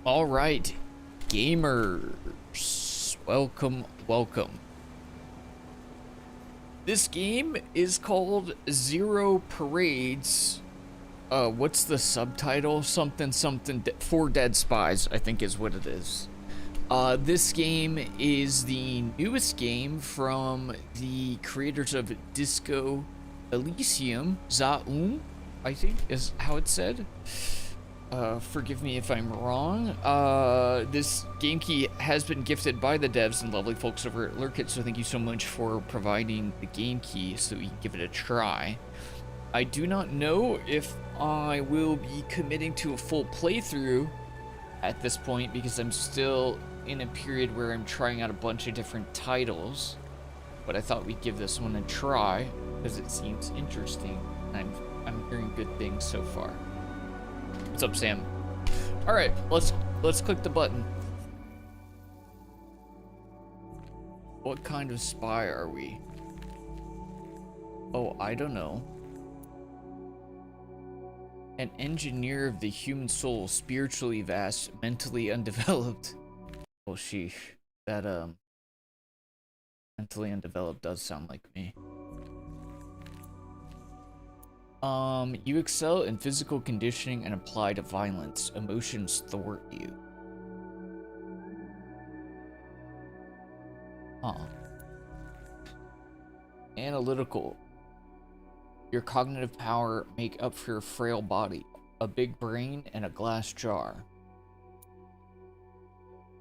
All right, gamers, welcome, welcome. This game is called Zero Parades. What's the subtitle? Something, something, Four Dead Spies, I think is what it is. This game is the newest game from the creators of Disco Elysium. Zaum, I think is how it's said. Forgive me if I'm wrong. This game key has been gifted by the devs and lovely folks over at Lurkit, so thank you so much for providing the game key so we can give it a try. I do not know if I will be committing to a full playthrough at this point because I'm still in a period where I'm trying out a bunch of different titles, but I thought we'd give this one a try because it seems interesting and I'm hearing good things so far. What's up, Sam? All right, let's click the button. What kind of spy are we? Oh, I don't know. An engineer of the human soul, spiritually vast, mentally undeveloped. Oh, sheesh. That, mentally undeveloped does sound like me. You excel in physical conditioning and apply to violence. Emotions thwart you. Huh. Analytical. Your cognitive power make up for your frail body. A big brain and a glass jar.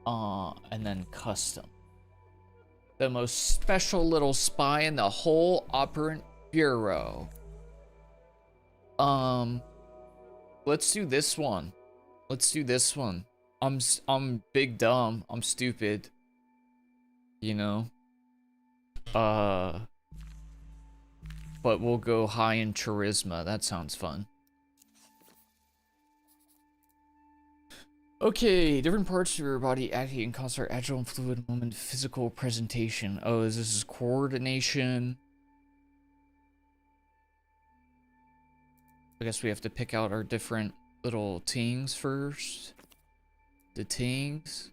And then custom. The most special little spy in the whole operant bureau. Let's do this one. Let's do this one. I'm big dumb. I'm stupid. You know? But we'll go high in charisma. That sounds fun. Okay, different parts of your body acting in concert, agile and fluid moment, physical presentation. Oh, this is coordination. I guess we have to pick out our different little tings first. The tings.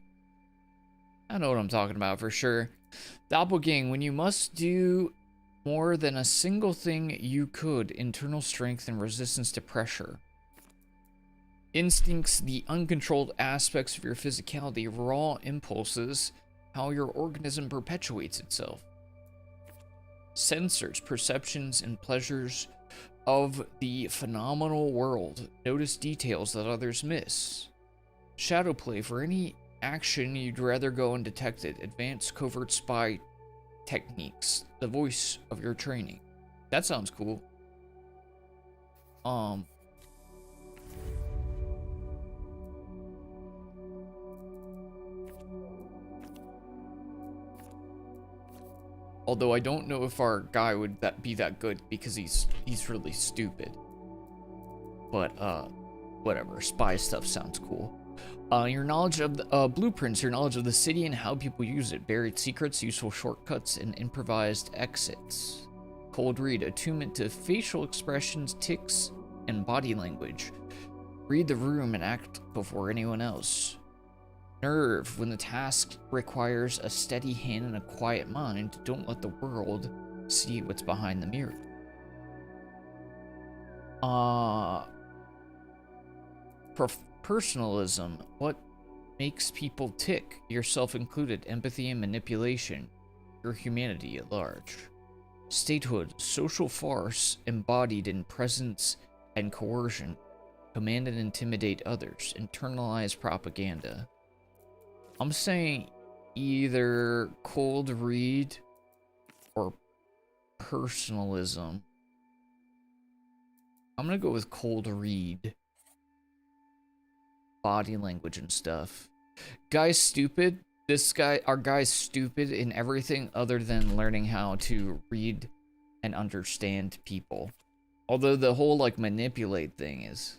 I know what I'm talking about for sure. Doppelgang, when you must do more than a single thing you could, internal strength and resistance to pressure. Instincts, the uncontrolled aspects of your physicality, raw impulses, how your organism perpetuates itself. Sensors, perceptions, and pleasures of the phenomenal world. Notice details that others miss. Shadow play, for any action you'd rather go undetected. Advanced covert spy techniques, the voice of your training. That sounds cool. Although I don't know if our guy would be that good because he's really stupid. But whatever, spy stuff sounds cool. Your knowledge of the blueprints, your knowledge of the city and how people use it, buried secrets, useful shortcuts, and improvised exits. Cold read, attunement to facial expressions, tics, and body language. Read the room and act before anyone else. Nerve, when the task requires a steady hand and a quiet mind, don't let the world see what's behind the mirror. Personalism, what makes people tick, yourself included, empathy and manipulation, your humanity at large. Statehood, social farce embodied in presence and coercion, command and intimidate others, internalized propaganda. I'm saying either cold read or personalism. I'm gonna go with cold read. Body language and stuff. Guy's stupid. Our guy's stupid in everything other than learning how to read and understand people. Although the whole like manipulate thing is,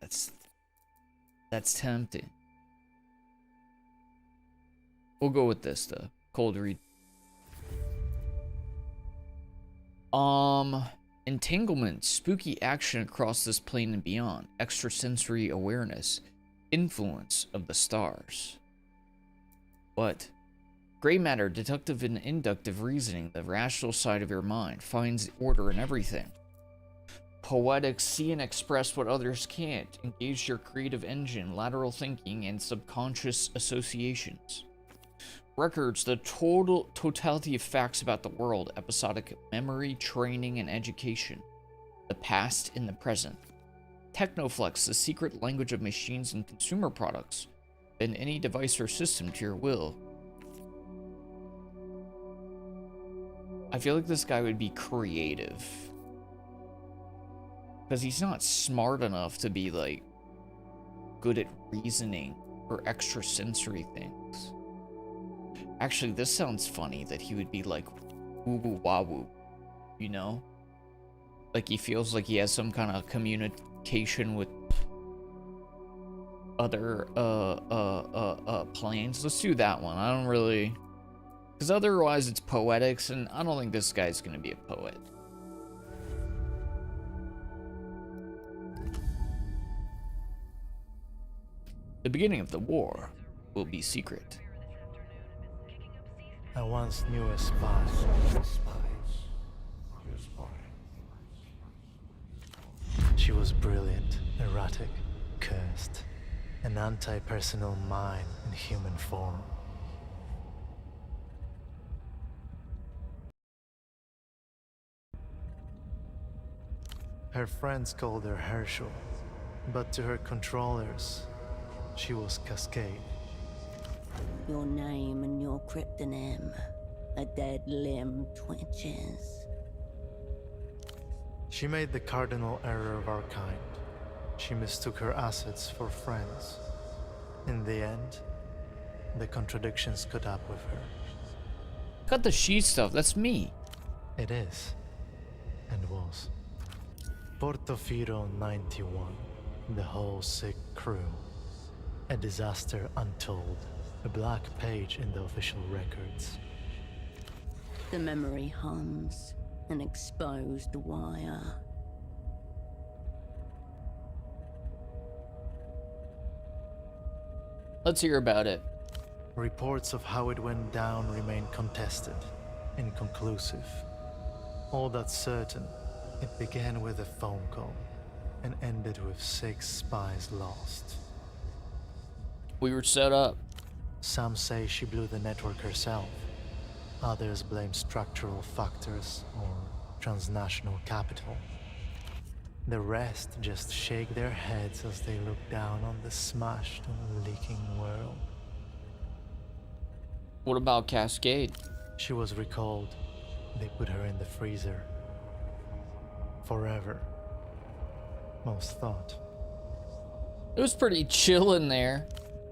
that's tempting. We'll go with this though. Cold read. Entanglement, spooky action across this plane and beyond, extrasensory awareness, influence of the stars. What? Gray matter, deductive and inductive reasoning, the rational side of your mind, finds order in everything. Poetic, see and express what others can't, engage your creative engine, lateral thinking, and subconscious associations. Records, the totality of facts about the world, episodic memory, training, and education. The past and the present. Technoflex, the secret language of machines and consumer products. Bend any device or system to your will. I feel like this guy would be creative. Because he's not smart enough to be, like, good at reasoning or extrasensory things. Actually, this sounds funny that he would be like woo-woo-wah-woo, you know? Like he feels like he has some kind of communication with other planes. Let's do that one. I don't really... Because otherwise it's poetics, and I don't think this guy's gonna be a poet. The beginning of the war will be secret. I once knew a spy. She was brilliant, erratic, cursed, an anti-personal mind in human form. Her friends called her Herschel, but to her controllers, she was Cascade. Your name and your cryptonym. A dead limb twitches. She made the cardinal error of our kind. She mistook her assets for friends. In the end, the contradictions caught up with her. Got the she stuff, that's me. It is, and was. Portofino 91, the whole sick crew. A disaster untold. A black page in the official records. The memory hums, an exposed wire. Let's hear about it. Reports of how it went down remain contested, inconclusive. All that's certain, it began with a phone call and ended with 6 spies lost. We were set up. Some say she blew the network herself. Others blame structural factors or transnational capital. The rest just shake their heads as they look down on the smashed and leaking world. What about Cascade? She was recalled. They put her in the freezer. Forever. Most thought. It was pretty chill in there.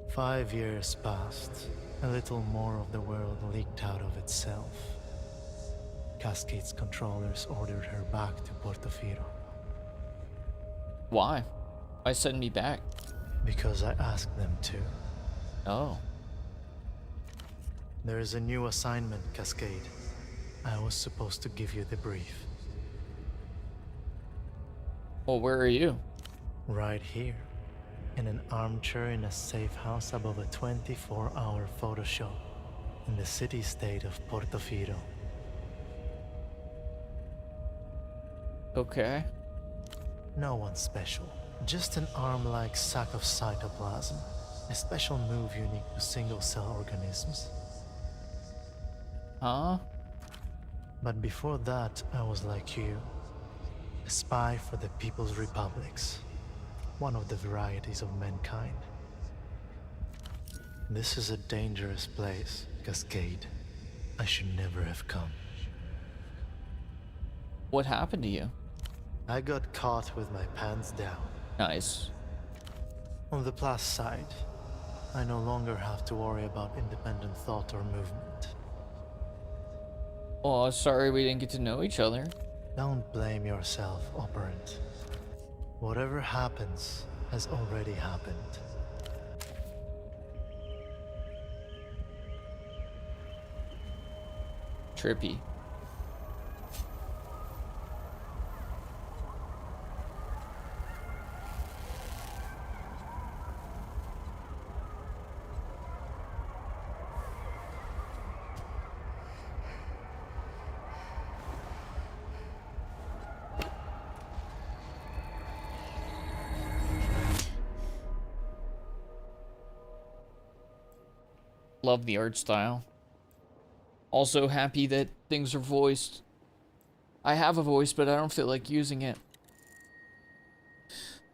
5 years passed. A little more of the world leaked out of itself. Cascade's controllers ordered her back to Portofino. Why? Why send me back? Because I asked them to. Oh. There is a new assignment, Cascade. I was supposed to give you the brief. Well, where are you? Right here. In an armchair in a safe house above a 24-hour photo show in the city-state of Portofino. Okay. No one special. Just an arm-like sack of cytoplasm. A special move unique to single-cell organisms. Huh? But before that, I was like you. A spy for the People's Republics. One of the varieties of mankind. This is a dangerous place, Cascade. I should never have come. What happened to you? I got caught with my pants down. Nice. On the plus side, I no longer have to worry about independent thought or movement. Oh, sorry we didn't get to know each other. Don't blame yourself, operant. Whatever happens has already happened. Trippy. Love the art style. Also happy that things are voiced. I have a voice, but I don't feel like using it.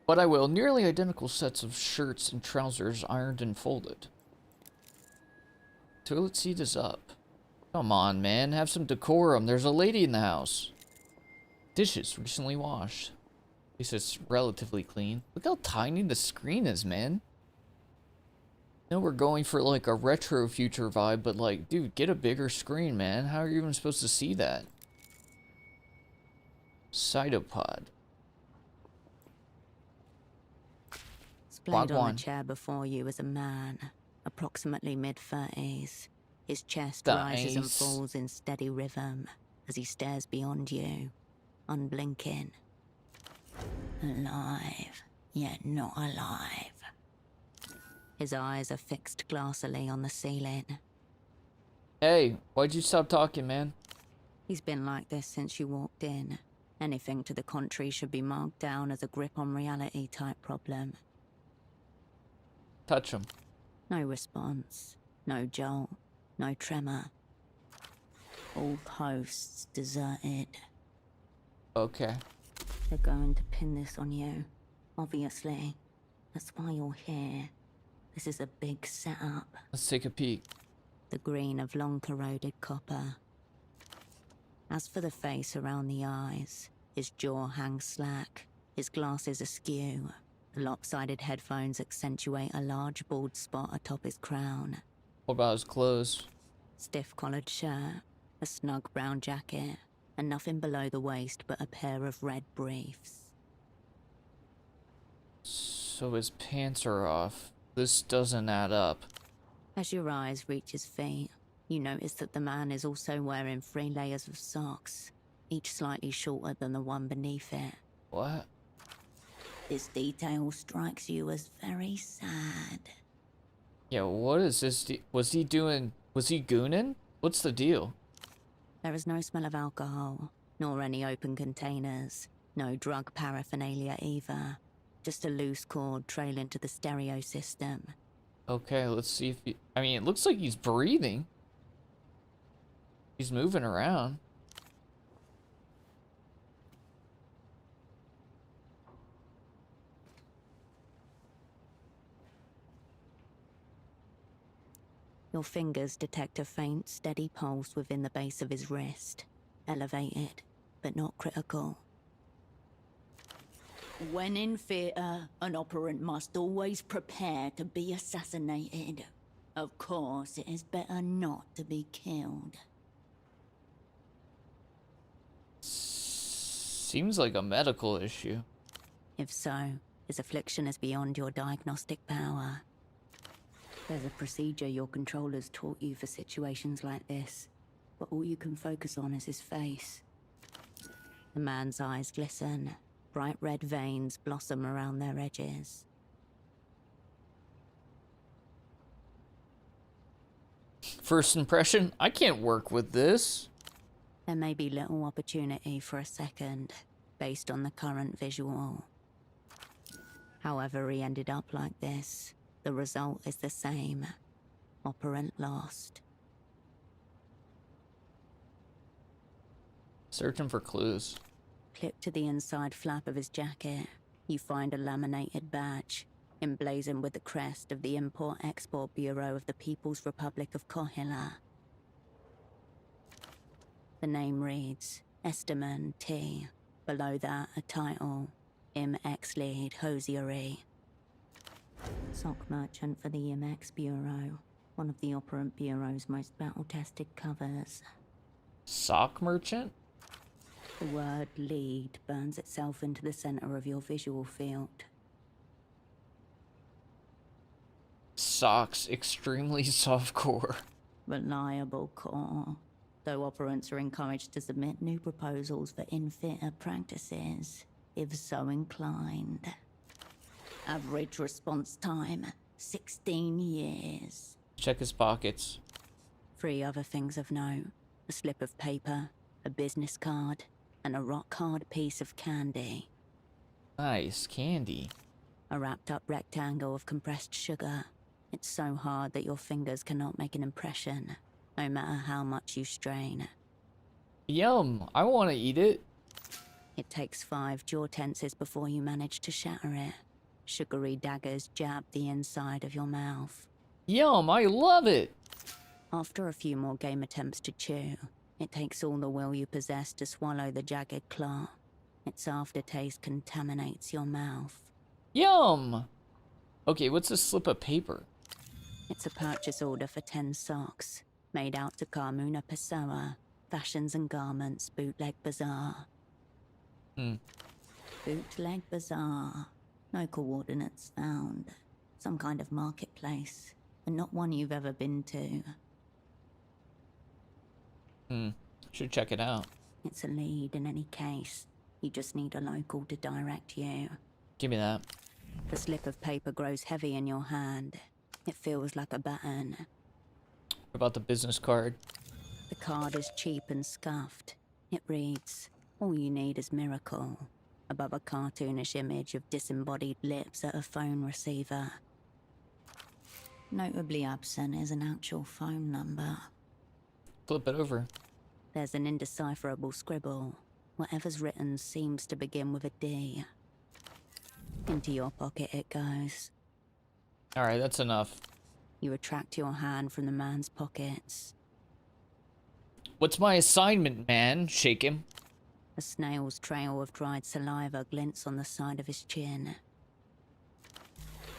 But I will. Nearly identical sets of shirts and trousers ironed and folded. Toilet seat is up. Come on, man. Have some decorum. There's a lady in the house. Dishes recently washed. At least it's relatively clean. Look how tiny the screen is, man. I know we're going for like a retro future vibe, but like, dude, get a bigger screen, man. How are you even supposed to see that? Cytopod. Splayed on Wagwan. the chair before you is a man, approximately mid-30s. His chest Nice. rises and falls in steady rhythm as he stares beyond you, unblinking. Alive, yet not alive. His eyes are fixed glassily on the ceiling. Hey, why'd you stop talking, man? He's been like this since you walked in. Anything to the contrary should be marked down as a grip on reality type problem. Touch him. No response, no jolt, no tremor. All posts deserted. Okay. They're going to pin this on you, obviously. That's why you're here. This is a big setup. Let's take a peek. The green of long corroded copper. As for the face around the eyes, his jaw hangs slack, his glasses askew. The lopsided headphones accentuate a large bald spot atop his crown. What about his clothes? Stiff collared shirt, a snug brown jacket, and nothing below the waist but a pair of red briefs. So his pants are off. This doesn't add up. As your eyes reach his feet, you notice that the man is also wearing 3 layers of socks, each slightly shorter than the one beneath it. What? This detail strikes you as very sad. Yeah, what is this? Was he gooning? What's the deal? There is no smell of alcohol, nor any open containers, no drug paraphernalia either. Just a loose cord trailing to the stereo system. Okay, let's see if he... I mean, it looks like he's breathing. He's moving around. Your fingers detect a faint, steady pulse within the base of his wrist. Elevated, but not critical. When in theatre, an operant must always prepare to be assassinated. Of course, it is better not to be killed. Seems like a medical issue. If so, his affliction is beyond your diagnostic power. There's a procedure your controllers taught you for situations like this, but all you can focus on is his face. The man's eyes glisten. Bright red veins blossom around their edges. First impression, I can't work with this. There may be little opportunity for a second, based on the current visual. However he ended up like this, the result is the same. Operant lost. Searching for clues. Clipped to the inside flap of his jacket, you find a laminated badge, emblazoned with the crest of the Import-Export Bureau of the People's Republic of Kohila. The name reads, Estiman T. Below that, a title, Im-Ex Lead Hosiery. Sock merchant for the Im-Ex Bureau, one of the Operant Bureau's most battle-tested covers. Sock merchant? The word lead burns itself into the center of your visual field. Socks, extremely softcore. Reliable core, though operants are encouraged to submit new proposals for in-theatre practices, if so inclined. Average response time, 16 years. Check his pockets. 3 other things of note. A slip of paper, a business card, and a rock-hard piece of candy. Nice, candy. A wrapped-up rectangle of compressed sugar. It's so hard that your fingers cannot make an impression, no matter how much you strain. Yum, I want to eat it. It takes 5 jaw tenses before you manage to shatter it. Sugary daggers jab the inside of your mouth. Yum, I love it. After a few more game attempts to chew, it takes all the will you possess to swallow the jagged claw. Its aftertaste contaminates your mouth. Yum. Okay, what's this slip of paper? It's a purchase order for 10 socks, made out to Carmuna Pessoa, Fashions and Garments, Bootleg Bazaar. Bootleg Bazaar. No coordinates found. Some kind of marketplace, and not one you've ever been to. Should check it out. It's a lead in any case. You just need a local to direct you. Give me that. The slip of paper grows heavy in your hand. It feels like a baton. What about the business card? The card is cheap and scuffed. It reads, "All you need is miracle," above a cartoonish image of disembodied lips at a phone receiver. Notably absent is an actual phone number. Flip it over. There's an indecipherable scribble. Whatever's written seems to begin with a D. Into your pocket it goes. Alright, that's enough. You retract your hand from the man's pockets. What's my assignment, man? Shake him. A snail's trail of dried saliva glints on the side of his chin.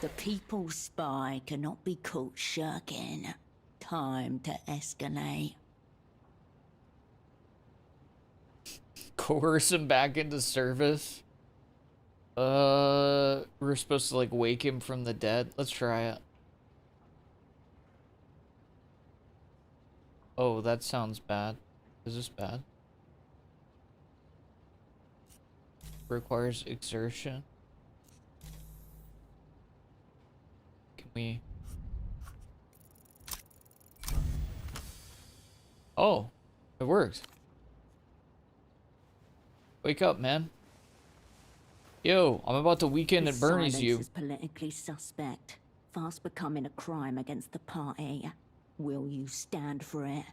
The people's spy cannot be caught shirking. Time to escalate. Coerce him back into service. We're supposed to, like, wake him from the dead. Let's try it. Oh, that sounds bad. Is this bad? Requires exertion. Can we... Oh, it works. Wake up, man. Yo, I'm about to weekend at Bernie's you. This silence is politically suspect, fast becoming a crime against the party. Will you stand for it?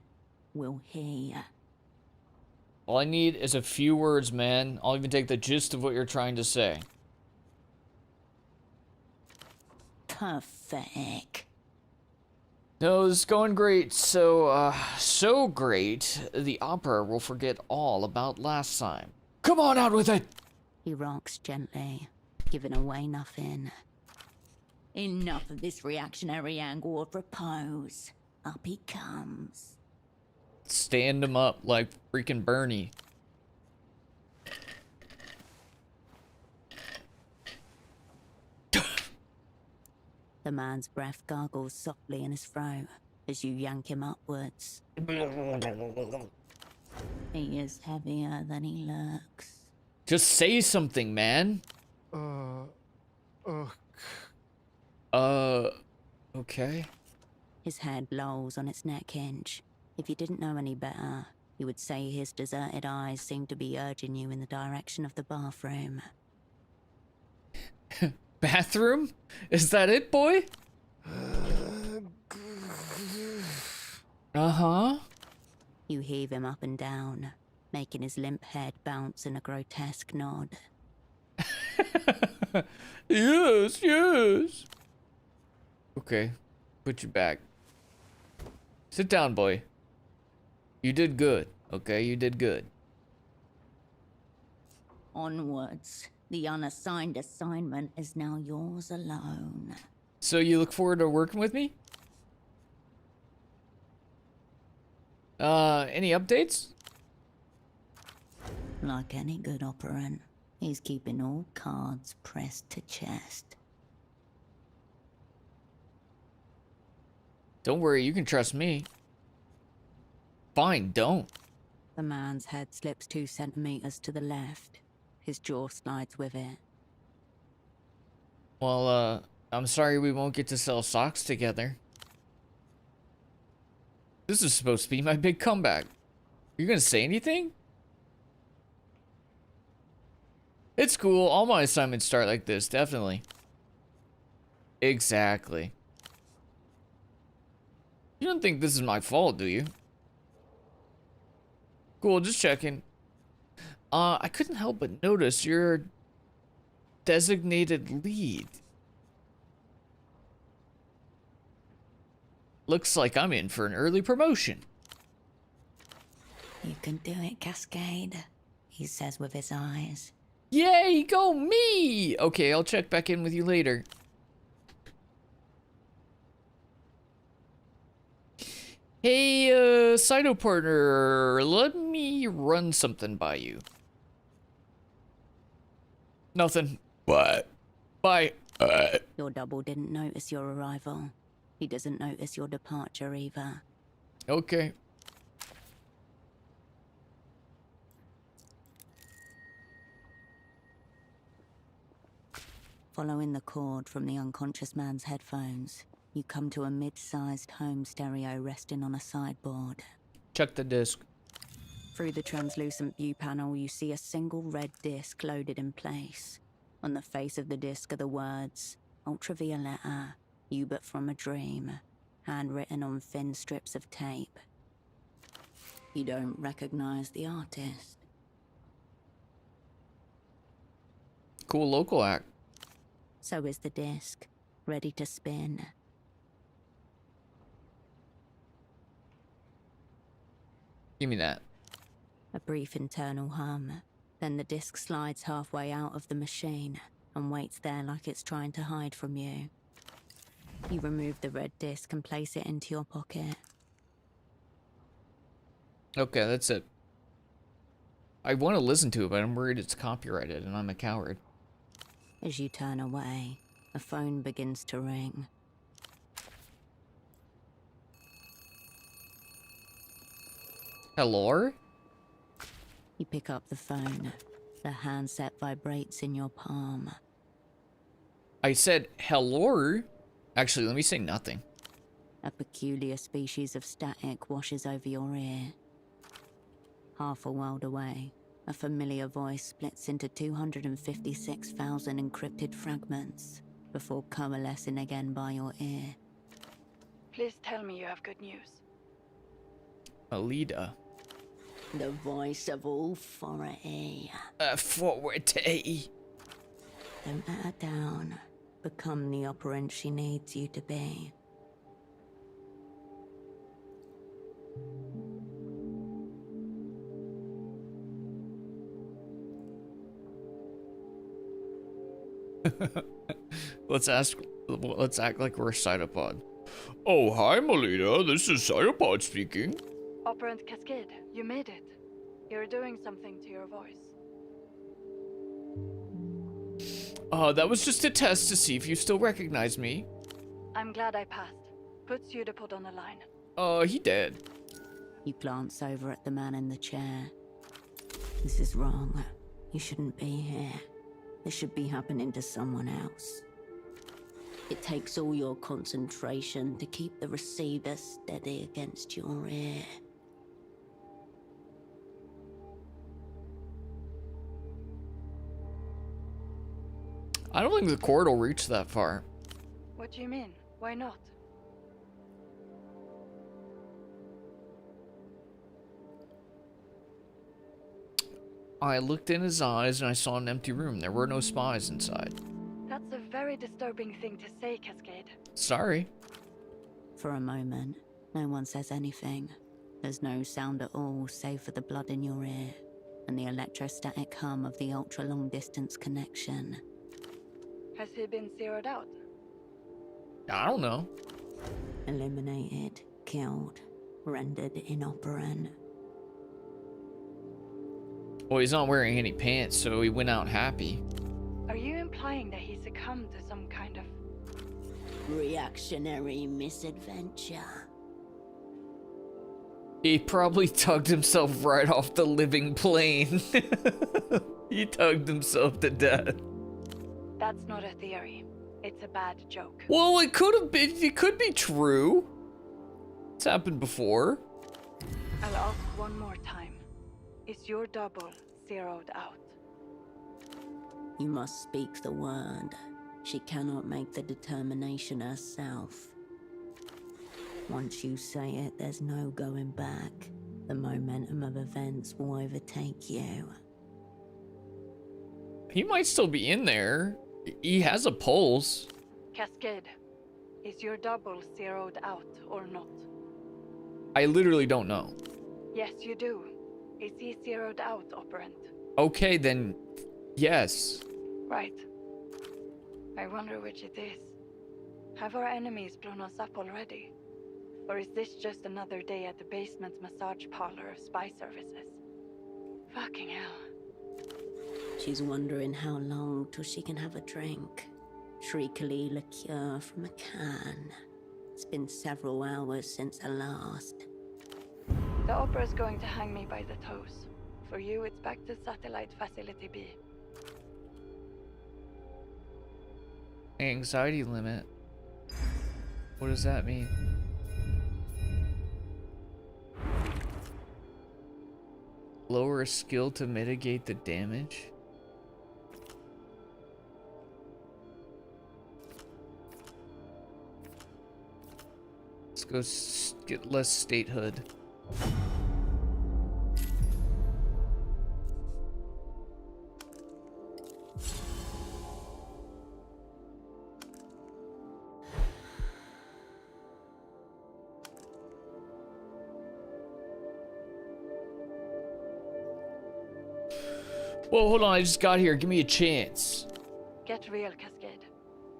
Will he? All I need is a few words, man. I'll even take the gist of what you're trying to say. Pathetic. No, this is going great. So great, the opera will forget all about last time. Come on out with it! He rocks gently, giving away nothing. Enough of this reactionary angle of repose. Up he comes. Stand him up like freaking Bernie. The man's breath gargles softly in his throat as you yank him upwards. He is heavier than he looks. Just say something, man. Okay. His head lolls on its neck hinge. If you didn't know any better, you would say his deserted eyes seem to be urging you in the direction of the bathroom. Bathroom? Is that it, boy? Uh-huh. You heave him up and down, making his limp head bounce in a grotesque nod. Yes, yes. Okay, put you back. Sit down, boy. You did good, okay? You did good. Onwards. The unassigned assignment is now yours alone. So you look forward to working with me? Any updates? Like any good operant, he's keeping all cards pressed to chest. Don't worry, you can trust me. Fine, don't. The man's head slips 2 centimeters to the left. His jaw slides with it. Well, I'm sorry we won't get to sell socks together. This is supposed to be my big comeback. You gonna say anything? It's cool. All my assignments start like this, definitely. Exactly. You don't think this is my fault, do you? Cool, just checking. I couldn't help but notice your designated lead. Looks like I'm in for an early promotion. You can do it, Cascade, he says with his eyes. Yay, go me! Okay, I'll check back in with you later. Hey, Cyto partner, let me run something by you. Nothing. What? Bye. Your double didn't notice your arrival. He doesn't notice your departure either. Okay. Following the cord from the unconscious man's headphones, you come to a mid-sized home stereo resting on a sideboard. Check the disc. Through the translucent view panel, you see a single red disc loaded in place. On the face of the disc are the words, Ultravioletta, you but from a dream, handwritten on thin strips of tape. You don't recognize the artist. Cool local act. So is the disc, ready to spin. Give me that. A brief internal hum, then the disc slides halfway out of the machine and waits there like it's trying to hide from you. You remove the red disc and place it into your pocket. Okay, that's it. I want to listen to it, but I'm worried it's copyrighted and I'm a coward. As you turn away, a phone begins to ring. Hello? You pick up the phone. The handset vibrates in your palm. I said hello? Actually, let me say nothing. A peculiar species of static washes over your ear. Half a world away, a familiar voice splits into 256,000 encrypted fragments before coalescing again by your ear. Please tell me you have good news. Alida. The voice of authority. Authority. Don't let her down. Become the operant she needs you to be. Let's act like we're a Cytopod. Oh, hi, Melita. This is Cytopod speaking. Operant Cascade, you made it. You're doing something to your voice. That was just a test to see if you still recognize me. I'm glad I passed. Puts you to put on the line. He did. You glance over at the man in the chair. This is wrong. You shouldn't be here. This should be happening to someone else. It takes all your concentration to keep the receiver steady against your ear. I don't think the cord will reach that far. What do you mean? Why not? I looked in his eyes and I saw an empty room. There were no spies inside. That's a very disturbing thing to say, Cascade. Sorry. For a moment, no one says anything. There's no sound at all save for the blood in your ear and the electrostatic hum of the ultra-long-distance connection. Has he been zeroed out? I don't know. Eliminated, killed, rendered inoperant. Well, he's not wearing any pants, so he went out happy. Are you implying that he succumbed to some kind of... Reactionary misadventure? He probably tugged himself right off the living plane. He tugged himself to death. That's not a theory. It's a bad joke. Well, it could have been. It could be true. It's happened before. I'll ask one more time. Is your double zeroed out? You must speak the word. She cannot make the determination herself. Once you say it, there's no going back. The momentum of events will overtake you. He might still be in there. He has a pulse. Cascade, is your double zeroed out or not? I literally don't know. Yes, you do. Is he zeroed out, Operant? Okay, then yes. Right. I wonder which it is. Have our enemies blown us up already? Or is this just another day at the basement massage parlor of spy services? Fucking hell. She's wondering how long till she can have a drink. Shriekily liqueur from a can. It's been several hours since her last. The opera's going to hang me by the toes. For you, it's back to Satellite Facility B. Anxiety limit. What does that mean? Lower skill to mitigate the damage. Let's go get less statehood. Whoa, hold on, I just got here. Give me a chance. Get real, Cascade.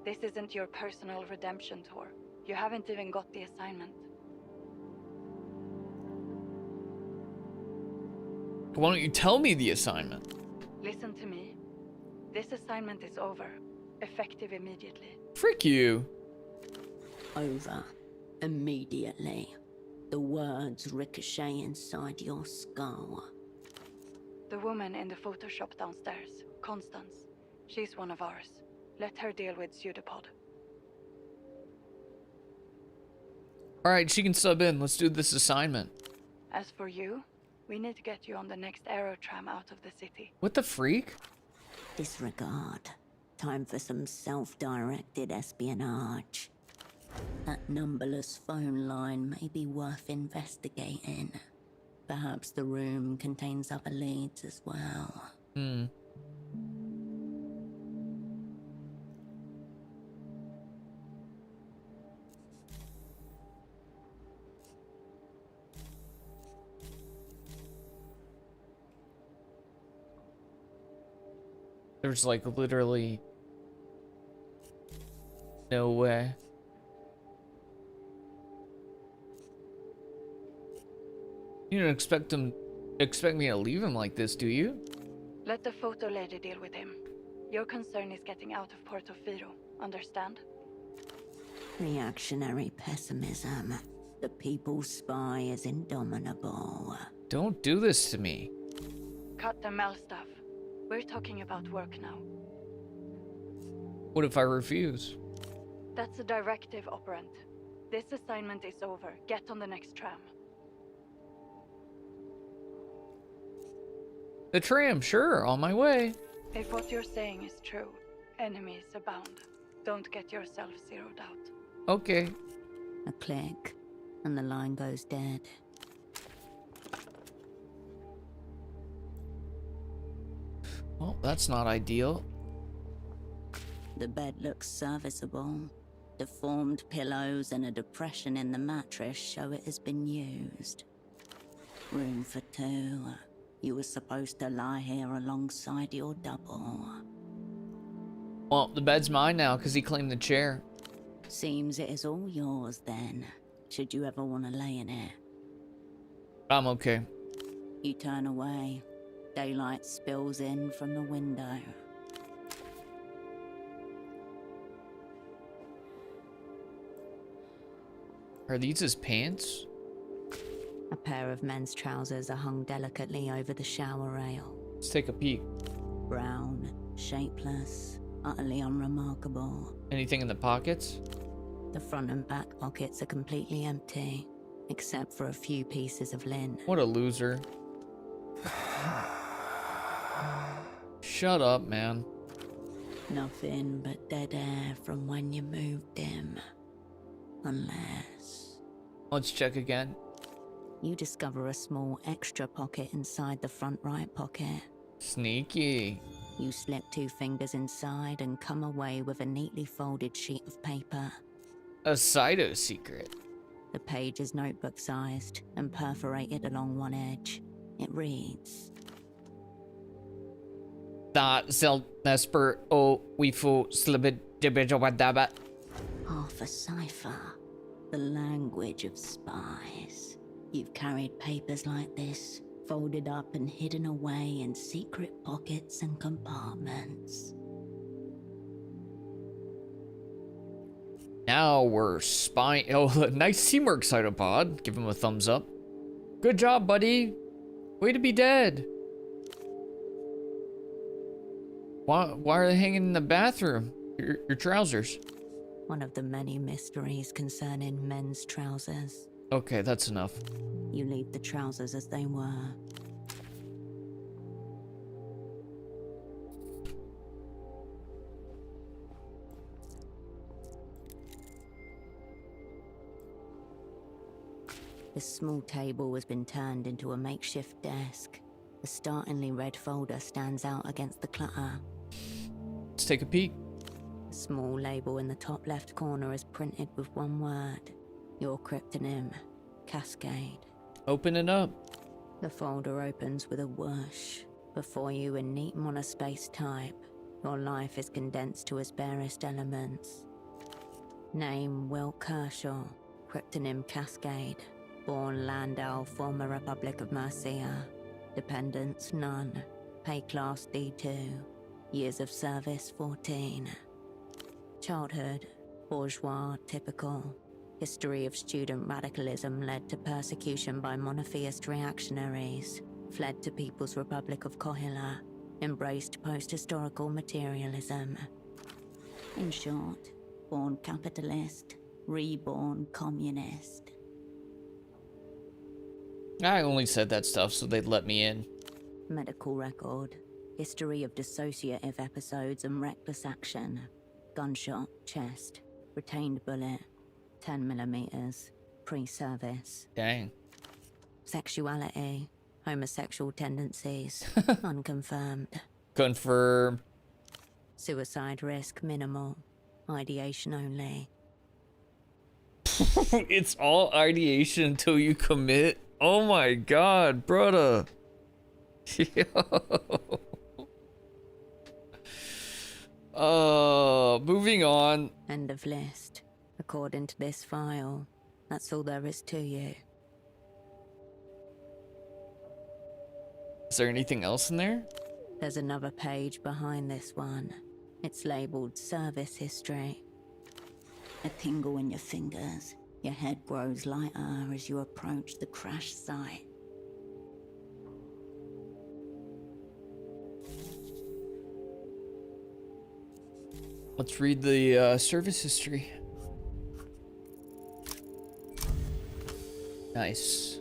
This isn't your personal redemption tour. You haven't even got the assignment. Why don't you tell me the assignment? Listen to me. This assignment is over. Effective immediately. Frick you. Over. Immediately. The words ricochet inside your skull. The woman in the Photoshop downstairs, Constance. She's one of ours. Let her deal with Pseudopod. Alright, she can sub in. Let's do this assignment. As for you, we need to get you on the next aerotram out of the city. What the freak? Disregard. Time for some self-directed espionage. That numberless phone line may be worth investigating. Perhaps the room contains other leads as well. There's like literally no way. You don't expect me to leave him like this, do you? Let the photo lady deal with him. Your concern is getting out of Portofino, understand? Reactionary pessimism. The people's spy is indomitable. Don't do this to me. Cut the Mel stuff. We're talking about work now. What if I refuse? That's a directive, Operant. This assignment is over. Get on the next tram. The tram, sure, on my way. If what you're saying is true, enemies abound. Don't get yourself zeroed out. Okay. A click, and the line goes dead. Well, that's not ideal. The bed looks serviceable. Deformed pillows and a depression in the mattress show it has been used. Room for two. You were supposed to lie here alongside your double. Well, the bed's mine now because he claimed the chair. Seems it is all yours then, should you ever want to lay in it. I'm okay. You turn away. Daylight spills in from the window. Are these his pants? A pair of men's trousers are hung delicately over the shower rail. Let's take a peek. Brown, shapeless, utterly unremarkable. Anything in the pockets? The front and back pockets are completely empty, except for a few pieces of linen. What a loser. Shut up, man. Nothing but dead air from when you moved him. Unless... Let's check again. You discover a small extra pocket inside the front right pocket. Sneaky. You slip 2 fingers inside and come away with a neatly folded sheet of paper. A Cyto secret. The page is notebook-sized and perforated along one edge. It reads, Da Zelnesper o Wifu Slibid Dibidabadaba. half a cipher. The language of spies. You've carried papers like this, folded up and hidden away in secret pockets and compartments. Now we're spying. Oh, nice teamwork, Cytopod. Give him a thumbs up. Good job, buddy. Way to be dead. Why are they hanging in the bathroom? Your trousers. One of the many mysteries concerning men's trousers. Okay, that's enough. You leave the trousers as they were. This small table has been turned into a makeshift desk. The startlingly red folder stands out against the clutter. Let's take a peek. A small label in the top left corner is printed with one word. Your cryptonym, Cascade. Open it up. The folder opens with a whoosh. Before you in neat monospace type, your life is condensed to its barest elements. Name, Will Kershaw. Cryptonym, Cascade. Born Landau, former Republic of Mercia. Dependents, none. Pay class D2. Years of service, 14. Childhood, bourgeois, typical. History of student radicalism led to persecution by monotheist reactionaries. Fled to People's Republic of Kohila. Embraced post-historical materialism. In short, born capitalist, reborn communist. I only said that stuff so they'd let me in. Medical record. History of dissociative episodes and reckless action. Gunshot, chest. Retained bullet. 10 millimeters. Pre-service. Dang. Sexuality. Homosexual tendencies. Unconfirmed. Confirm. Suicide risk minimal. Ideation only. It's all ideation until you commit. Oh my god, brother. Moving on. End of list. According to this file, that's all there is to you. Is there anything else in there? There's another page behind this one. It's labeled Service History. A tingle in your fingers. Your head grows lighter as you approach the crash site. Let's read the service history. Nice.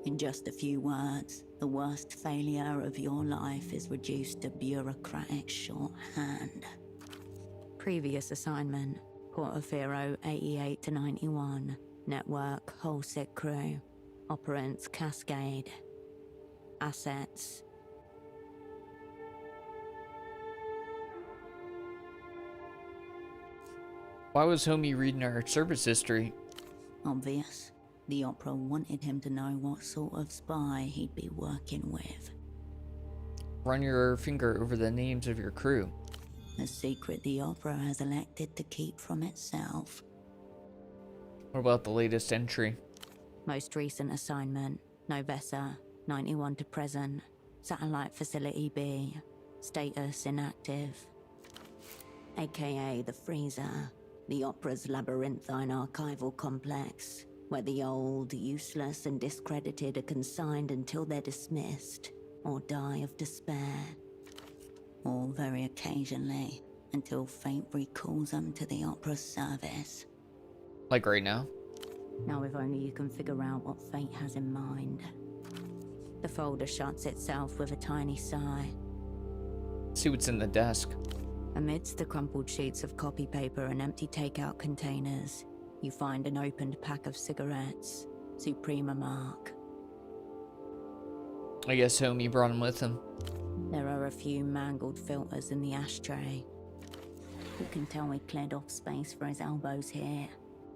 In just a few words, the worst failure of your life is reduced to bureaucratic shorthand. Previous assignment, Portofino 88 to 91. Network, whole sick crew. Operants, Cascade. Assets. Why was homie reading our service history? Obvious. The Opera wanted him to know what sort of spy he'd be working with. Run your finger over the names of your crew. A secret the Opera has elected to keep from itself. What about the latest entry? Most recent assignment, Novessa, 91 to present. Satellite Facility B. Status inactive. AKA the Freezer, the Opera's labyrinthine archival complex, where the old, useless, and discredited are consigned until they're dismissed, or die of despair. Or very occasionally, until fate recalls them to the Opera's service. Like right now? Now if only you can figure out what fate has in mind. The folder shuts itself with a tiny sigh. See what's in the desk. Amidst the crumpled sheets of copy paper and empty takeout containers, You find an opened pack of cigarettes, Suprema mark. I guess homie brought him with him. There are a few mangled filters in the ashtray. You can tell he cleared off space for his elbows here,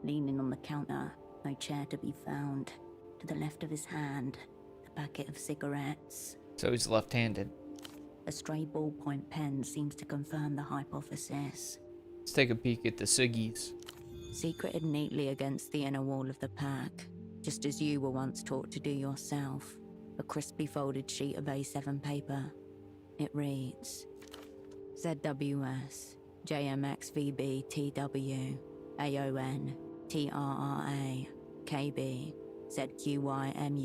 leaning on the counter, no chair to be found. To the left of his hand, a packet of cigarettes. So he's left-handed. A stray ballpoint pen seems to confirm the hypothesis. Let's take a peek at the ciggies. Secreted neatly against the inner wall of the pack, just as you were once taught to do yourself. A crispy folded sheet of A7 paper. It reads, ZWS, JMXVB TW, AON, TRRA, KB, ZQYMUSGS.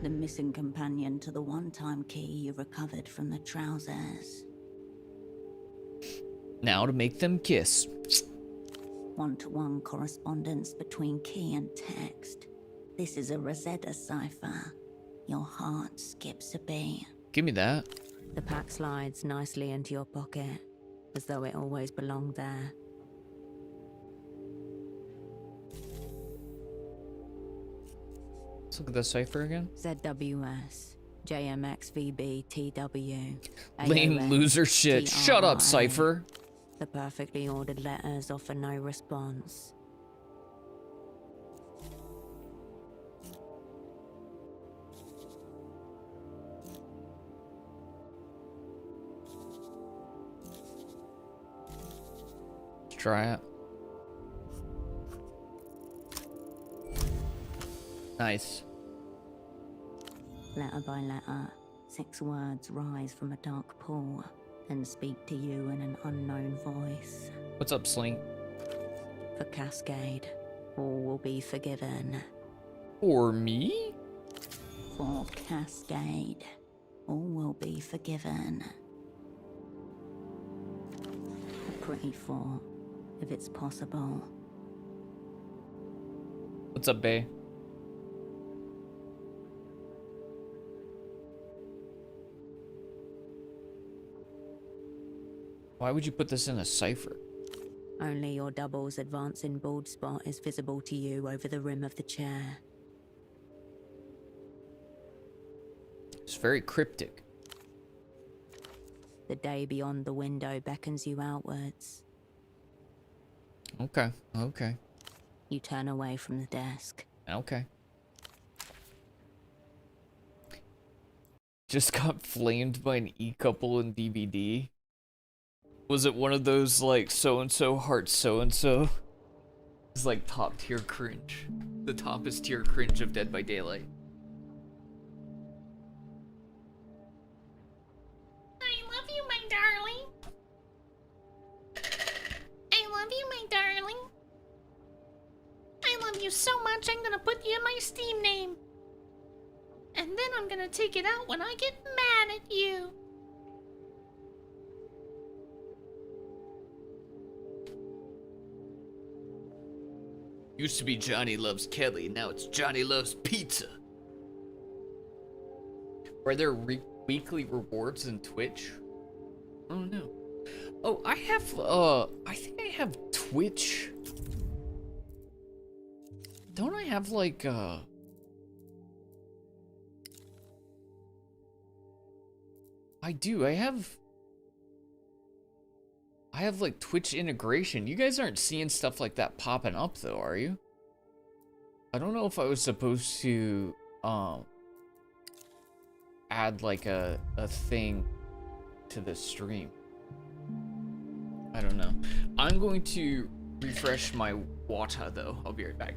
The missing companion to the one-time key you recovered from the trousers. Now to make them kiss. One-to-one correspondence between key and text. This is a Rosetta cipher. Your heart skips a beat. Give me that. The pack slides nicely into your pocket, as though it always belonged there. Let's look at the cipher again. ZWS, JMXVB TW. Lame AON, loser shit. Shut up, TRRA. cipher. The perfectly ordered letters offer no response. Let's try it. Nice. Letter by letter, 6 words rise from a dark pool and speak to you in an unknown voice. What's up, Sling? For Cascade, all will be forgiven. Or me? For Cascade, all will be forgiven. A pretty thought, if it's possible. What's up, Bay? Why would you put this in a cipher? Only your double's advancing bald spot is visible to you over the rim of the chair. It's very cryptic. The day beyond the window beckons you outwards. Okay, okay, You turn away from the desk. okay. Just got flamed by an E-couple in DVD. Was it one of those, like, so-and-so heart so-and-so? It's like top tier cringe. The toppest tier cringe of Dead by Daylight. I love you, my darling. I love you, my darling. I love you so much, I'm gonna put you in my Steam name. And then I'm gonna take it out when I get mad at you. Used to be Johnny Loves Kelly, now it's Johnny Loves Pizza. Are there weekly rewards in Twitch? Oh no. Oh, I think I have Twitch. Don't I have like, I do, I have like Twitch integration. You guys aren't seeing stuff like that popping up though, are you? I don't know if I was supposed to add like a thing to the stream. I don't know. I'm going to refresh my water though. I'll be right back.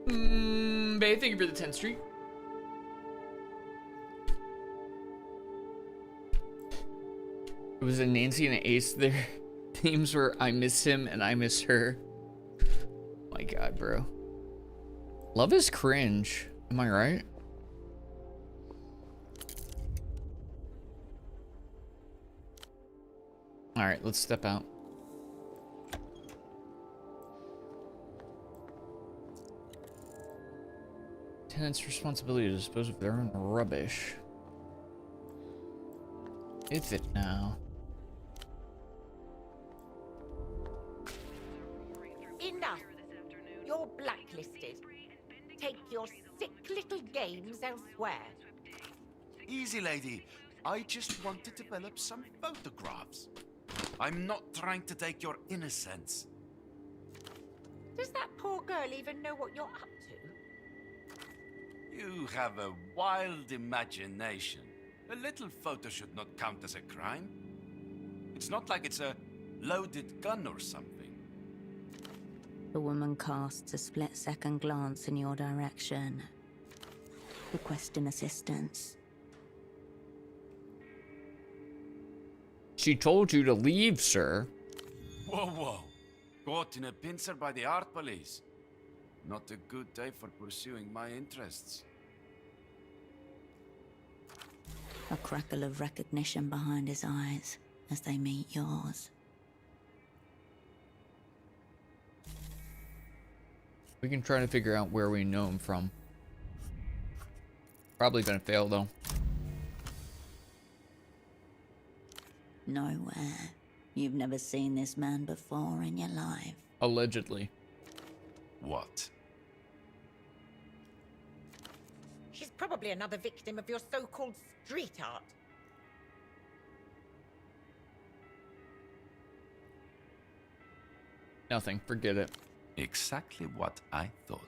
Babe, thank you for the 10th Street. It was a Nancy and an Ace. Their themes were I miss him and I miss her. My God, bro. Love is cringe. Am I right? All right, let's step out. Tenant's responsibility to dispose of their own rubbish. Is it now? Enough! You're blacklisted. Take your sick little games elsewhere. Easy, lady. I just want to develop some photographs. I'm not trying to take your innocence. Does that poor girl even know what you're up to? You have a wild imagination. A little photo should not count as a crime. It's not like it's a loaded gun or something. The woman casts a split-second glance in your direction, requesting assistance. She told you to leave, sir. Whoa, whoa. Caught in a pincer by the art police. Not a good day for pursuing my interests. A crackle of recognition behind his eyes as they meet yours. We can try to figure out where we know him from. Probably gonna fail, though. Nowhere. You've never seen this man before in your life. Allegedly. What? She's probably another victim of your so-called street art. Nothing. Forget it. Exactly what I thought.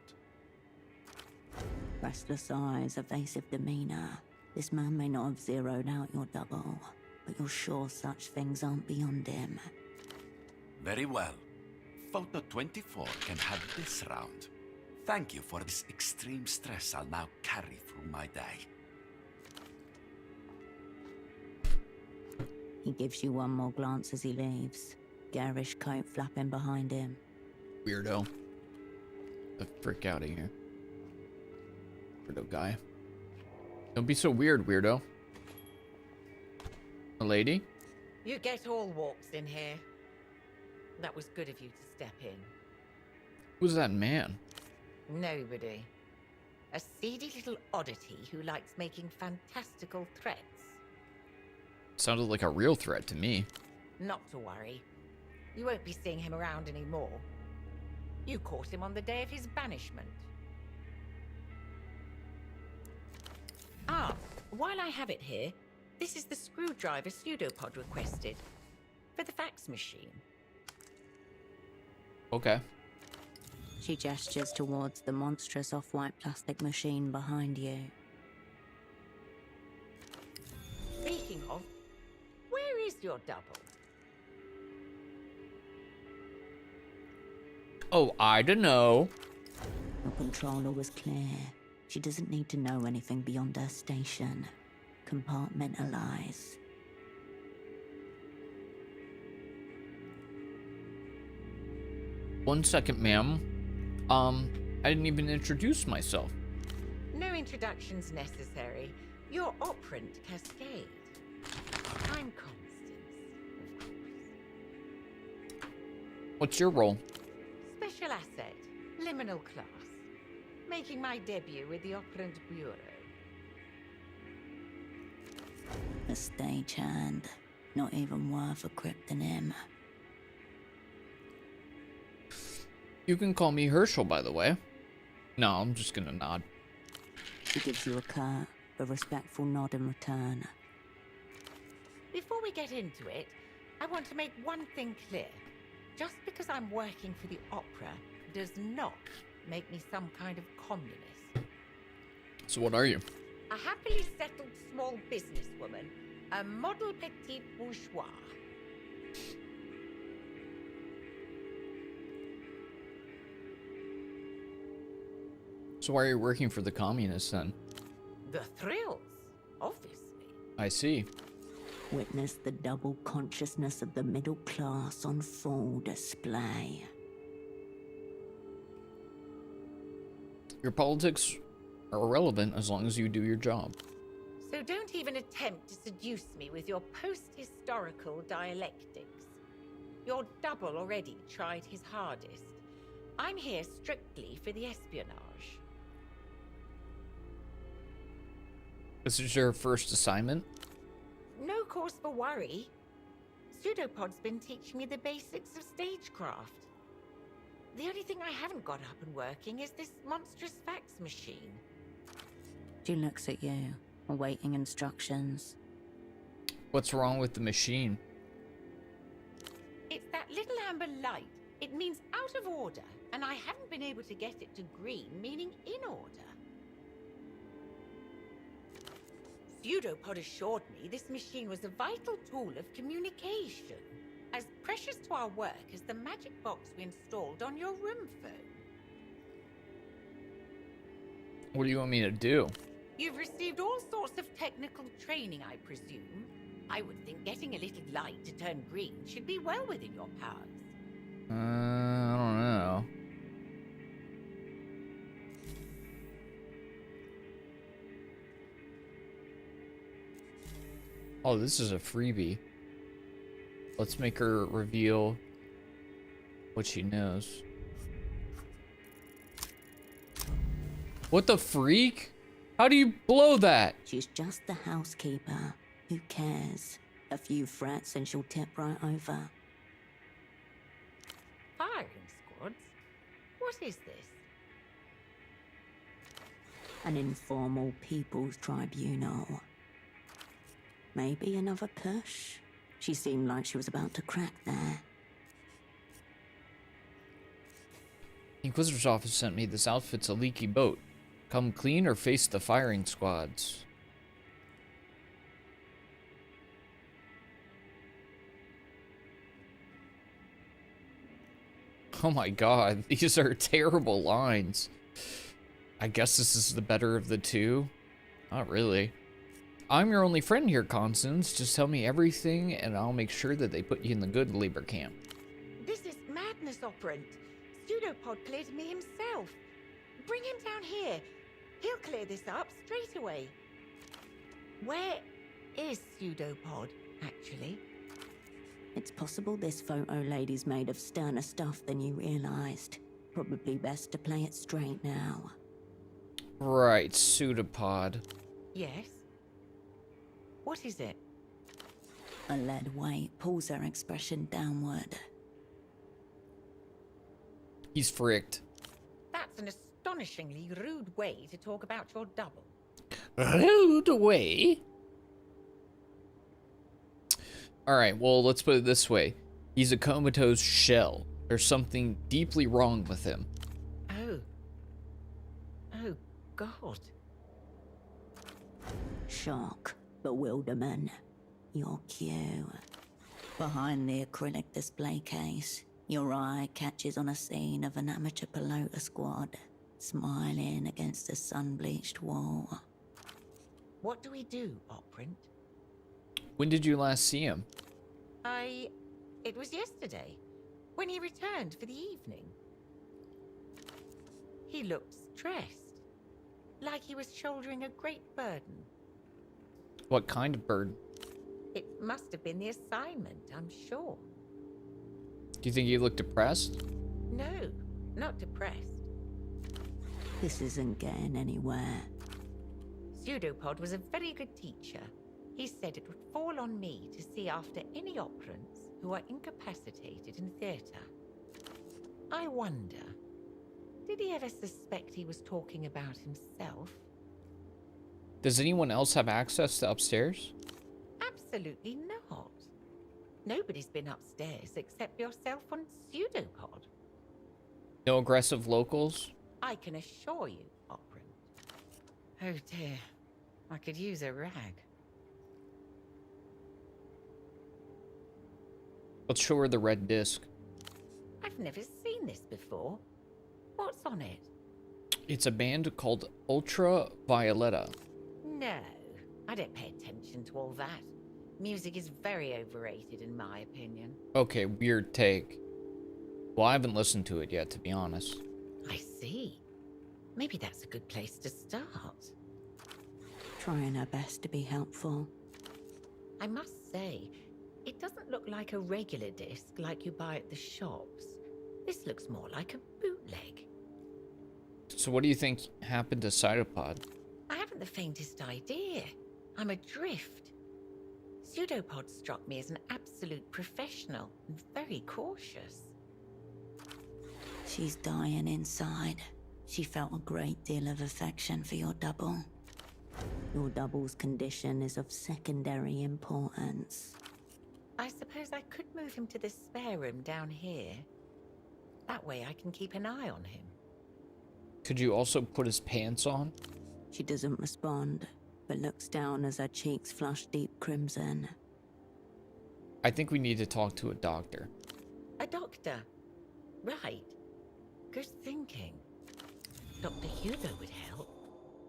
Restless eyes, evasive demeanor. This man may not have zeroed out your double, but you're sure such things aren't beyond him. Very well. Photo 24 can have this round. Thank you for this extreme stress I'll now carry through my day. He gives you one more glance as he leaves, garish coat flapping behind him. Weirdo. The frick out of here. Weirdo guy. Don't be so weird, weirdo. A lady? You get all walks in here. That was good of you to step in. Who's that man? Nobody. A seedy little oddity who likes making fantastical threats. Sounded like a real threat to me. Not to worry. You won't be seeing him around anymore. You caught him on the day of his banishment. Ah, while I have it here, this is the screwdriver pseudopod requested. For the fax machine. Okay. She gestures towards the monstrous off-white plastic machine behind you. Speaking of, where is your double? Oh, I don't know. Your controller was clear. She doesn't need to know anything beyond her station. Compartmentalize. One second, ma'am. I didn't even introduce myself. No introductions necessary. You're Operant Cascade. I'm Constance, of course. What's your role? Special asset, liminal class. Making my debut with the Operant Bureau. A stagehand. Not even worth a cryptonym. You can call me Herschel, by the way. No, I'm just gonna nod. She gives you a curt but respectful nod in return. Before we get into it, I want to make one thing clear. Just because I'm working for the opera does not make me some kind of communist. So what are you? A happily settled small businesswoman. A model petite bourgeois. So why are you working for the communists then? The thrills, obviously. I see. Witness the double consciousness of the middle class on full display. Your politics are irrelevant as long as you do your job. So don't even attempt to seduce me with your post-historical dialectics. Your double already tried his hardest. I'm here strictly for the espionage. This is your first assignment? No cause for worry. Pseudopod's been teaching me the basics of stagecraft. The only thing I haven't got up and working is this monstrous fax machine. She looks at you, awaiting instructions. What's wrong with the machine? It's that little amber light. It means out of order, and I haven't been able to get it to green, meaning in order. Pseudopod assured me this machine was a vital tool of communication, as precious to our work as the magic box we installed on your room phone. What do you want me to do? You've received all sorts of technical training, I presume. I would think getting a little light to turn green should be well within your powers. I don't know. Oh, this is a freebie. Let's make her reveal what she knows. What the freak? How do you blow that? She's just the housekeeper. Who cares? A few frets and she'll tip right over. Firing squads? What is this? An informal people's tribunal. Maybe another push? She seemed like she was about to crack there. The Inquisitor's office sent me. This outfit's a leaky boat. Come clean or face the firing squads. Oh my god, these are terrible lines. I guess this is the better of the two. Not really. I'm your only friend here, Constance. Just tell me everything and I'll make sure that they put you in the good labor camp. This is madness, Operant. Pseudopod cleared me himself. Bring him down here. He'll clear this up straight away. Where is Pseudopod, actually? It's possible this photo lady's made of sterner stuff than you realized. Probably best to play it straight now. Right, pseudopod. Yes? What is it? A lead weight pulls her expression downward. He's fricked. That's an astonishingly rude way to talk about your double. Rude way? Alright, well, let's put it this way. He's a comatose shell. There's something deeply wrong with him. Oh. Oh, God. Shock, bewilderment, your cue. Behind the acrylic display case, your eye catches on a scene of an amateur pelota squad, smiling against a sun-bleached wall. What do we do, Operant? When did you last see him? It was yesterday, when he returned for the evening. He looked stressed, like he was shouldering a great burden. What kind of bird? It must have been the assignment, I'm sure. Do you think he looked depressed? No, not depressed. This isn't getting anywhere. Pseudopod was a very good teacher. He said it would fall on me to see after any operants who are incapacitated in theatre. I wonder, did he ever suspect he was talking about himself? Does anyone else have access to upstairs? Absolutely not. Nobody's been upstairs except yourself and Pseudopod. No aggressive locals? I can assure you, Operant. Oh dear, I could use a rag. Let's show her the red disc. I've never seen this before. What's on it? It's a band called Ultra Violetta. No, I don't pay attention to all that. Music is very overrated, in my opinion. Okay, weird take. Well, I haven't listened to it yet, to be honest. I see. Maybe that's a good place to start. Trying her best to be helpful. I must say, it doesn't look like a regular disc like you buy at the shops. This looks more like a bootleg. So what do you think happened to Cytopod? I haven't the faintest idea. I'm adrift. Pseudopod struck me as an absolute professional and very cautious. She's dying inside. She felt a great deal of affection for your double. Your double's condition is of secondary importance. I suppose I could move him to the spare room down here. That way I can keep an eye on him. Could you also put his pants on? She doesn't respond, but looks down as her cheeks flush deep crimson. I think we need to talk to a doctor. A doctor? Right. Good thinking. Dr. Hugo would help.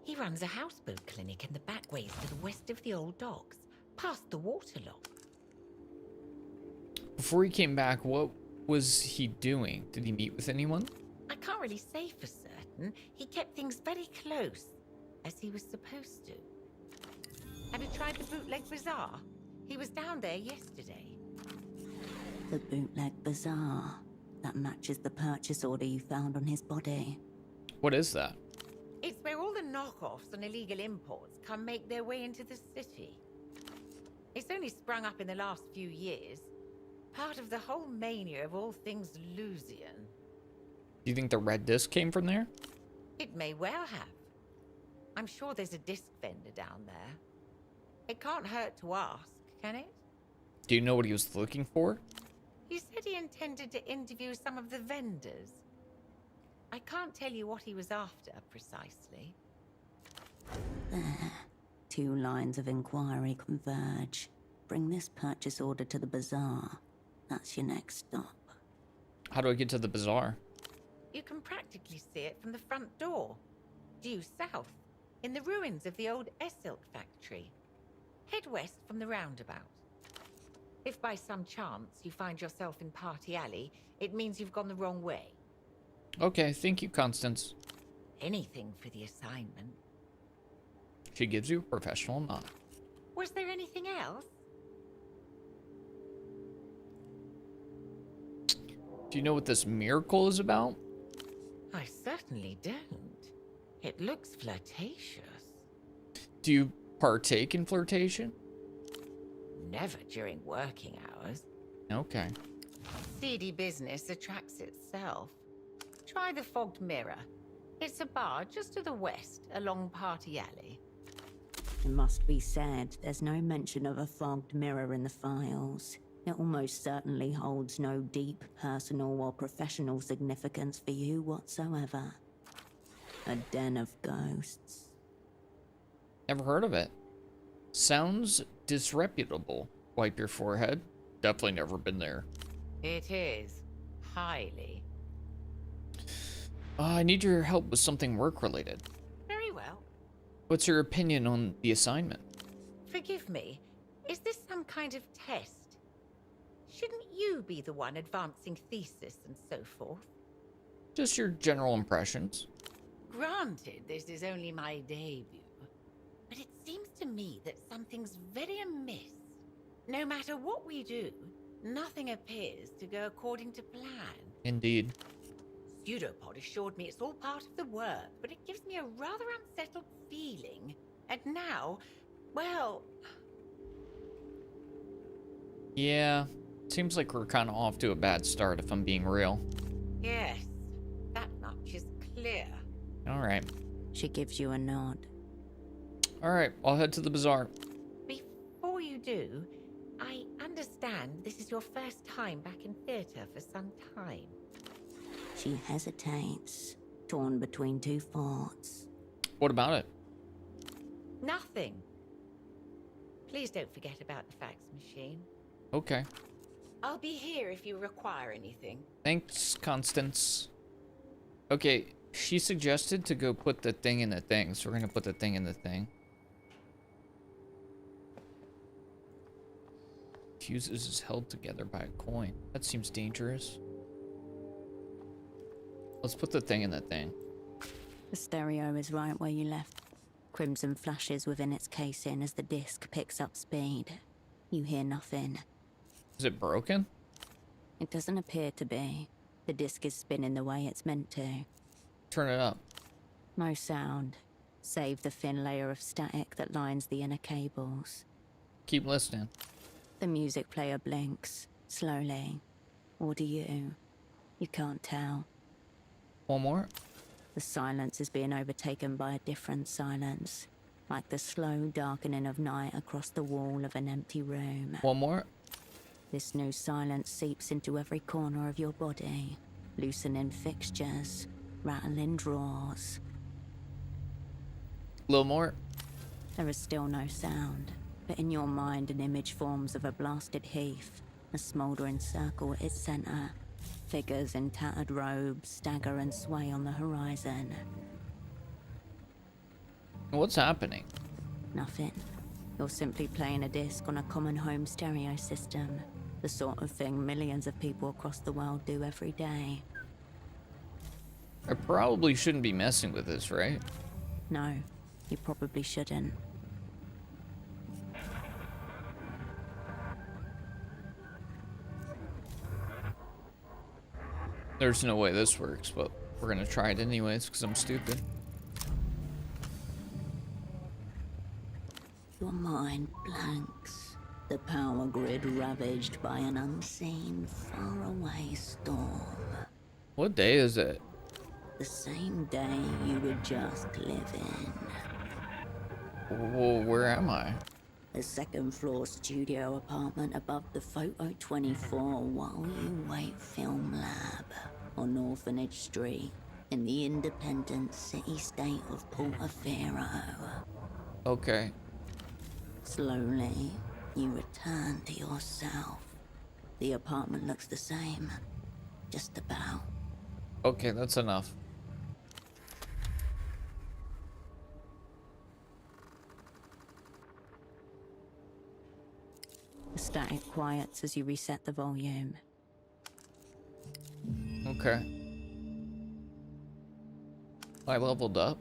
He runs a houseboat clinic in the back ways to the west of the old docks, past the waterlock. Before he came back, what was he doing? Did he meet with anyone? I can't really say for certain. He kept things very close, as he was supposed to. Have you tried the Bootleg Bazaar? He was down there yesterday. The bootleg bazaar. That matches the purchase order you found on his body. What is that? It's where all the knockoffs and illegal imports come make their way into the city. It's only sprung up in the last few years. Part of the whole mania of all things Elysium. Do you think the red disc came from there? It may well have. I'm sure there's a disc vendor down there. It can't hurt to ask, can it? Do you know what he was looking for? He said he intended to interview some of the vendors. I can't tell you what he was after, precisely. There. 2 lines of inquiry converge. Bring this purchase order to the bazaar. That's your next stop. How do I get to the bazaar? You can practically see it from the front door. Due south, in the ruins of the old Essilk factory. Head west from the roundabout. If by some chance you find yourself in Party Alley, it means you've gone the wrong way. Okay, thank you, Constance. Anything for the assignment. She gives you a professional nod. Was there anything else? Do you know what this miracle is about? I certainly don't. It looks flirtatious. Do you partake in flirtation? Never during working hours. Okay. Seedy business attracts itself. Try the Fogged Mirror. It's a bar just to the west, along Party Alley. It must be said, there's no mention of a fogged mirror in the files. It almost certainly holds no deep personal or professional significance for you whatsoever. A den of ghosts. Never heard of it. Sounds disreputable. Wipe your forehead. Definitely never been there. It is. Highly. I need your help with something work-related. Very well. What's your opinion on the assignment? Forgive me. Is this some kind of test? Shouldn't you be the one advancing thesis and so forth? Just your general impressions. Granted, this is only my debut. But it seems to me that something's very amiss. No matter what we do, nothing appears to go according to plan. Indeed. Pseudopod assured me it's all part of the work, but it gives me a rather unsettled feeling. And now, well... Yeah, seems like we're kind of off to a bad start if I'm being real. Yes, that much is clear. Alright. She gives you a nod. Alright, I'll head to the bazaar. Before you do, I understand this is your first time back in theatre for some time. She hesitates, torn between 2 thoughts. What about it? Nothing. Please don't forget about the fax machine. Okay. I'll be here if you require anything. Thanks, Constance. Okay, She suggested to go put the thing in the thing, so we're gonna put the thing in the thing. Fuses is held together by a coin. That seems dangerous. Let's put the thing in the thing. The stereo is right where you left. Crimson flashes within its casing as the disc picks up speed. You hear nothing. Is it broken? It doesn't appear to be. The disc is spinning the way it's meant to. Turn it up. No sound, save the thin layer of static that lines the inner cables. Keep listening. The music player blinks, slowly. Or do you? You can't tell. One more. The silence is being overtaken by a different silence, like the slow darkening of night across the wall of an empty room. One more. This new silence seeps into every corner of your body, loosening fixtures, rattling drawers. A little more. There is still no sound, but in your mind an image forms of a blasted heath, a smouldering circle at its center. Figures in tattered robes stagger and sway on the horizon. What's happening? Nothing. You're simply playing a disc on a common home stereo system. The sort of thing millions of people across the world do every day. I probably shouldn't be messing with this, right? No, you probably shouldn't. There's no way this works, but we're gonna try it anyways, because I'm stupid. Your mind blanks. The power grid ravaged by an unseen, faraway storm. What day is it? The same day you were just living. Well, where am I? A second-floor studio apartment above the Photo 24 While You Wait Film Lab on Orphanage Street in the independent city-state of Portofino. Okay. Slowly, you return to yourself. The apartment looks the same. Just about. Okay, that's enough. The static quiets as you reset the volume. Okay. I leveled up.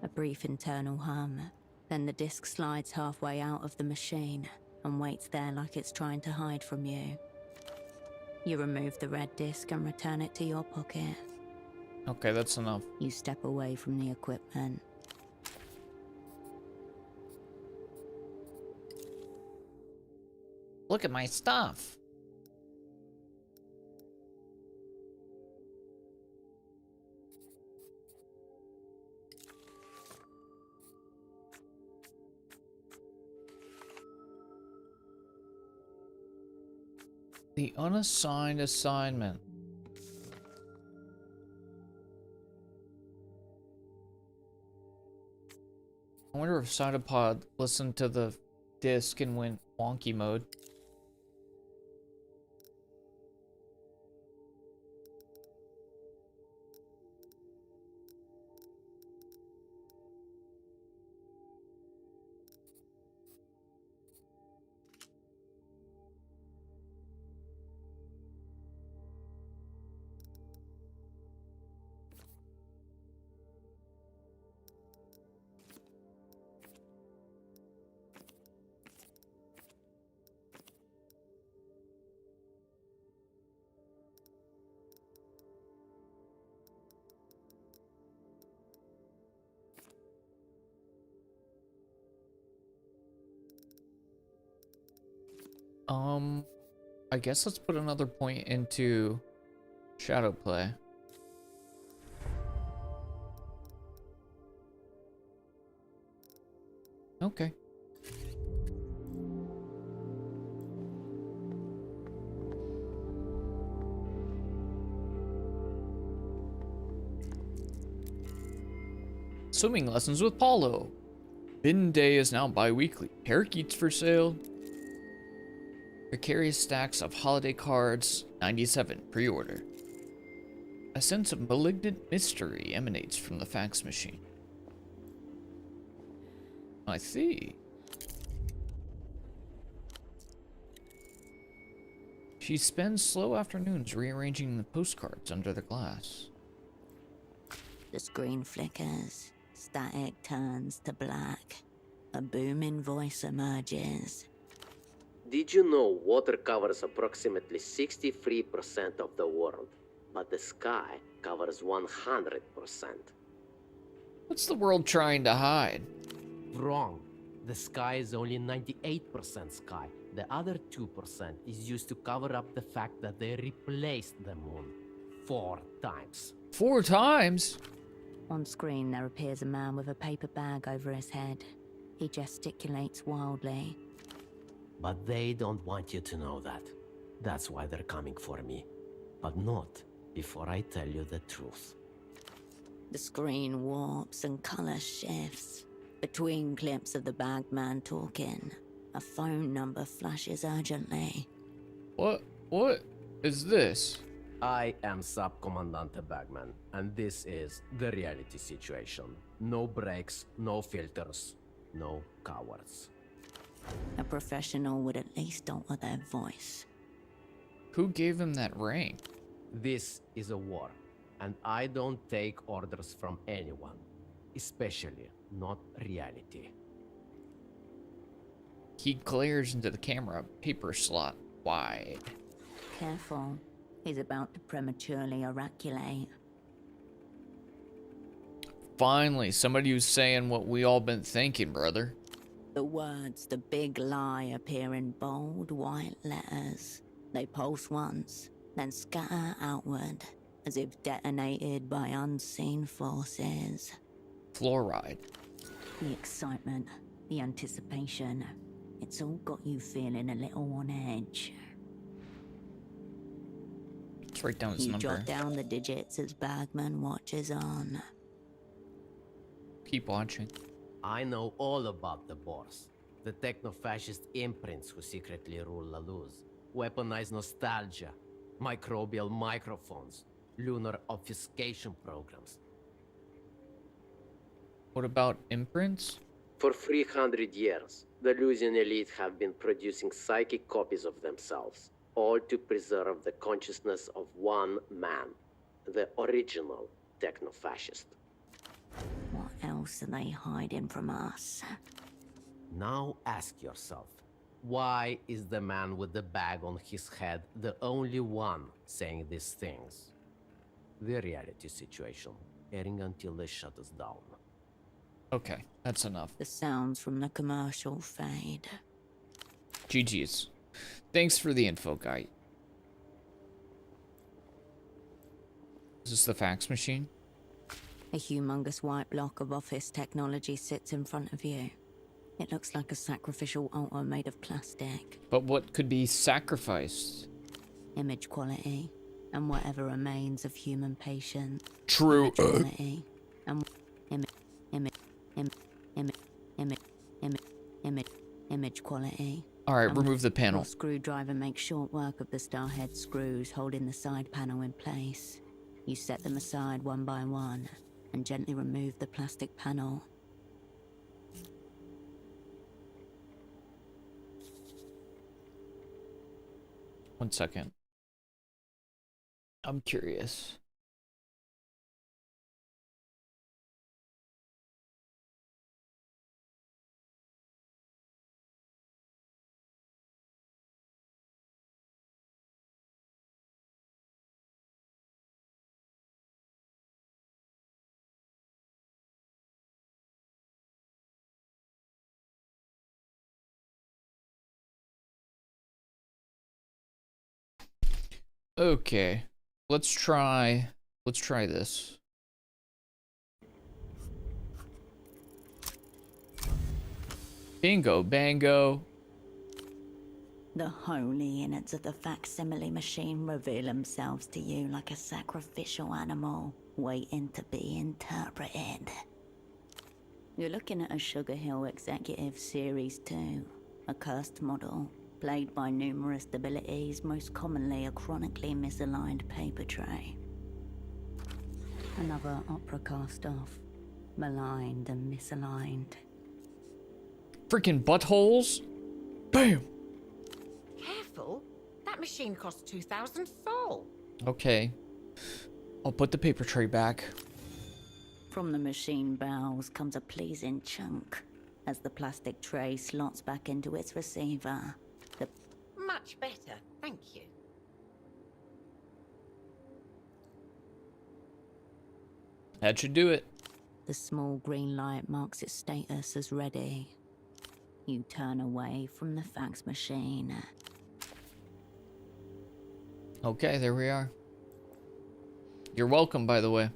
A brief internal hum. Then the disc slides halfway out of the machine and waits there like it's trying to hide from you. You remove the red disc and return it to your pocket. Okay, that's enough. You step away from the equipment. Look at my stuff. The unassigned assignment. I wonder if Cytopod listened to the disc and went wonky mode. I guess let's put another point into shadow play. Okay. Swimming lessons with Paulo. Bin day is now bi-weekly. Parakeets for sale. Precarious stacks of holiday cards, 97 pre-order. A sense of malignant mystery emanates from the fax machine. I see. She spends slow afternoons rearranging the postcards under the glass. The screen flickers, static turns to black. A booming voice emerges. Did you know water covers approximately 63% of the world, but the sky covers 100%? What's the world trying to hide? Wrong. The sky is only 98% sky. The other 2% is used to cover up the fact that they replaced the moon 4 times. 4 times? On screen, there appears a man with a paper bag over his head. He gesticulates wildly. But they don't want you to know that. That's why they're coming for me. But not before I tell you the truth. The screen warps and color shifts. Between clips of the bagman talking, a phone number flashes urgently. What is this? I am Subcommandante Bagman, and this is the reality situation. No brakes, no filters, no cowards. A professional would at least alter their voice. Who gave him that ring? This is a war, and I don't take orders from anyone, especially not reality. He glares into the camera, paper slot wide. Careful. He's about to prematurely oraculate. Finally, somebody who's saying what we all been thinking, brother. The words, the big lie, appear in bold white letters. They pulse once, then scatter outward, as if detonated by unseen forces. Fluoride. The excitement, the anticipation, it's all got you feeling a little on edge. Let's write down his You number. jot down the digits as Bagman watches on. Keep watching. I know all about the Boers, the techno-fascist imprints who secretly rule La Luz, weaponized nostalgia, microbial microphones, lunar obfuscation programs. What about imprints? For 300 years, the Elysian elite have been producing psychic copies of themselves, all to preserve the consciousness of one man, the original techno-fascist. What else are they hiding from us? Now ask yourself, why is the man with the bag on his head the only one saying these things? The reality situation, airing until they shut us down. Okay, that's enough. The sounds from the commercial fade. GG's. Thanks for the info, guy. Is this the fax machine? A humongous white block of office technology sits in front of you. It looks like a sacrificial altar made of plastic. But what could be sacrificed? Image quality, and whatever remains of human patience. True. Image quality, and image quality. Alright, remove the panel. Your screwdriver makes short work of the starhead screws holding the side panel in place. You set them aside one by one and gently remove the plastic panel. One second. I'm curious. Okay, let's try this. Bingo, bango. The holy innards of the facsimile machine reveal themselves to you like a sacrificial animal waiting to be interpreted. You're looking at a Sugar Hill Executive Series 2, a cursed model, plagued by numerous debilities, most commonly a chronically misaligned paper tray. Another opera cast off. Maligned and misaligned. Freaking buttholes. Bam. Careful. That machine costs 2,000 sol. Okay. I'll put the paper tray back. From the machine bowels comes a pleasing chunk as the plastic tray slots back into its receiver. The Much better, thank you. That should do it. The small green light marks its status as ready. You turn away from the fax machine. Okay, there we are. You're welcome, by the way.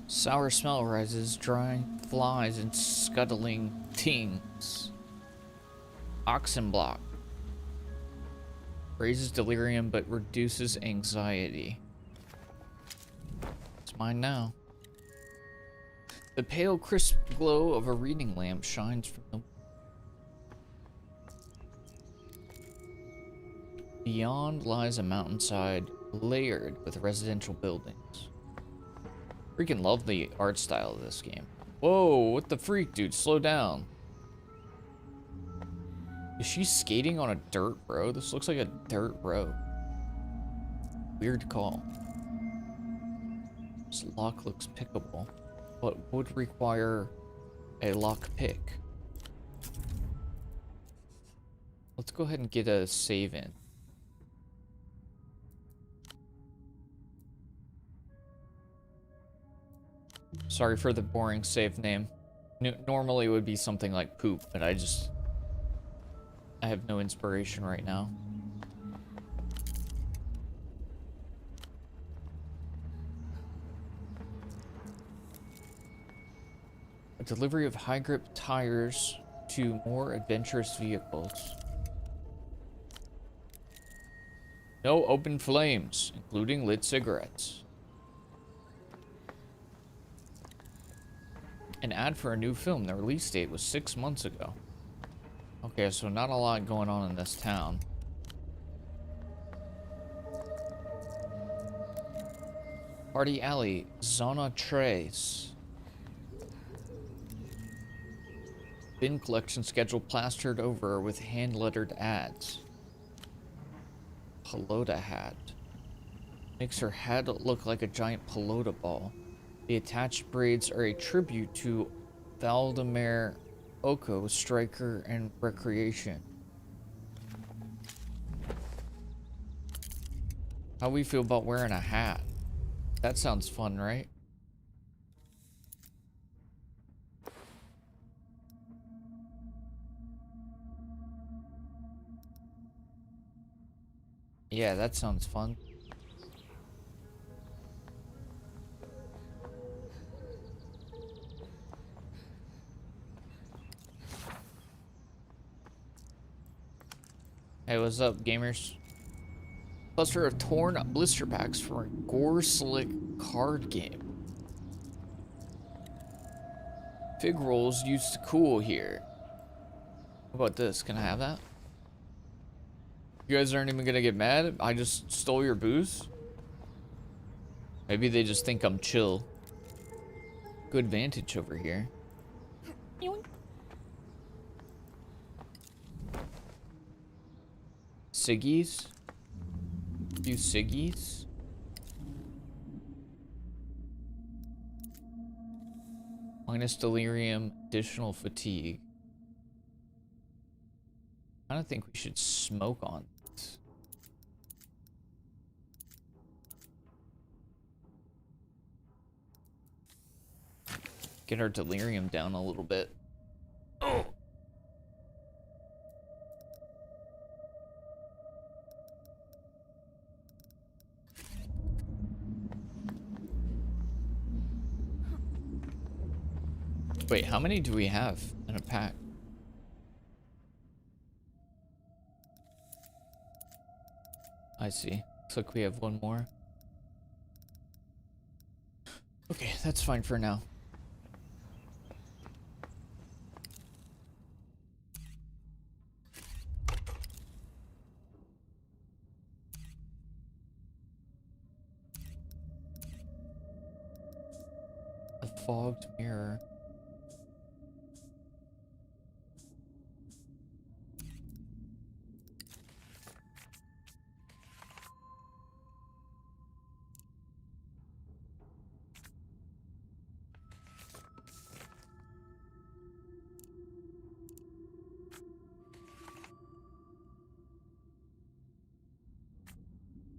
Sour smell rises, drying flies and scuttling tings. Oxen block. Raises delirium but reduces anxiety. It's mine now. The pale, crisp glow of a reading lamp shines from the... Beyond lies a mountainside layered with residential buildings. Freaking love the art style of this game. Whoa, what the freak, dude? Slow down. Is she skating on a dirt road? This looks like a dirt road. Weird call. This lock looks pickable, but would require a lock pick. Let's go ahead and get a save in. Sorry for the boring save name. Normally it would be something like poop, but I have no inspiration right now. A delivery of high grip tires to more adventurous vehicles. No open flames, including lit cigarettes. An ad for a new film. The release date was 6 months ago. Okay, so not a lot going on in this town. Party Alley, Zona Tres. Bin collection schedule plastered over with hand-lettered ads. Pelota hat. Makes her head look like a giant pelota ball. The attached braids are a tribute to Valdemar Oko, striker and recreation. How we feel about wearing a hat? That sounds fun, right? Yeah, that sounds fun. Hey, what's up, gamers? Cluster of torn blister packs for a Gore Slick card game. Fig rolls used to cool here. How about this? Can I have that? You guys aren't even gonna get mad? I just stole your booze? Maybe they just think I'm chill. Good vantage over here. Siggies? Few ciggies? Minus delirium, additional fatigue. I don't think we should smoke on this. Get our delirium down a little bit. Oh! Wait, how many do we have in a pack? I see. Looks like we have one more. Okay, that's fine for now. fogged mirror.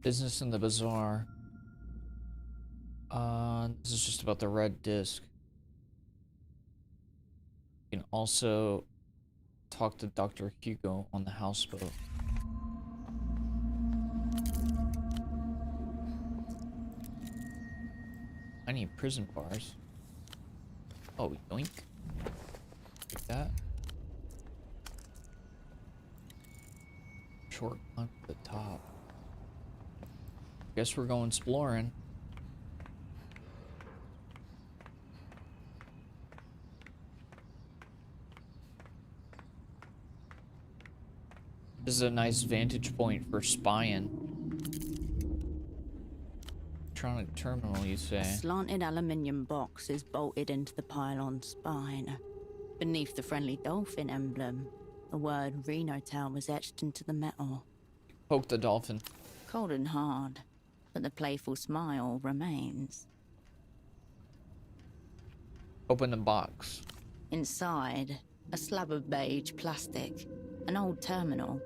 Business in the bazaar. This is just about the red disc. You can also talk to Dr. Hugo on the houseboat. I need prison bars. Oh, yoink. Like that. Short on the top. Guess we're going exploring. This is a nice vantage point for spying. Electronic terminal, you say? A slanted aluminium box is bolted into the pylon's spine. Beneath the friendly dolphin emblem, the word Renotel was etched into the metal. Poke the dolphin. Cold and hard, but the playful smile remains. Open the box. Inside, a slab of beige plastic, an old terminal.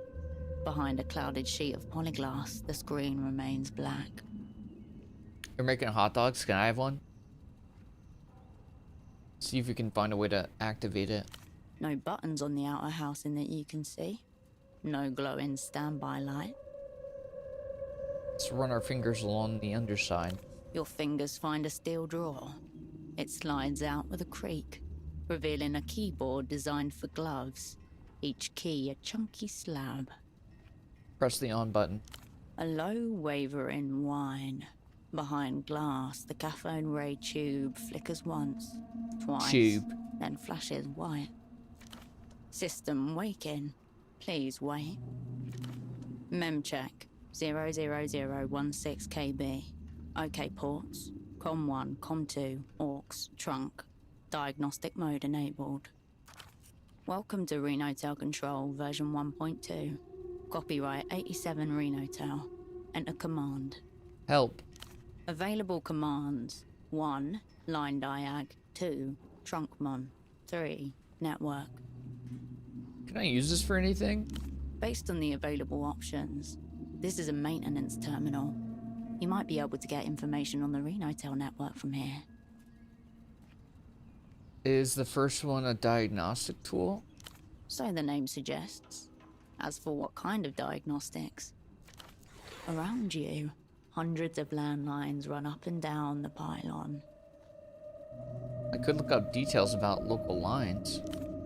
Behind a clouded sheet of polyglass, the screen remains black. You're making hot dogs? Can I have one? See if we can find a way to activate it. No buttons on the outer housing that you can see. No glowing standby light. Let's run our fingers along the underside. Your fingers find a steel drawer. It slides out with a creak, revealing a keyboard designed for gloves. Each key a chunky slab. Press the on button. A low wavering whine. Behind glass, the cathode ray tube flickers once, twice, then flashes white. System waking. Please wait. Mem check. 00016 KB. OK ports. Com1, Com2, AUX, trunk. Diagnostic mode enabled. Welcome to Renotel Control version 1.2. Copyright 87 Renotel. Enter command. Help. Available commands. 1. Line diag. 2. Trunkmon. 3. Network. Can I use this for anything? Based on the available options, this is a maintenance terminal. You might be able to get information on the Renotel network from here. Is the first one a diagnostic tool? So the name suggests. As for what kind of diagnostics? Around you, hundreds of landlines run up and down the pylon. I could look up details about local lines.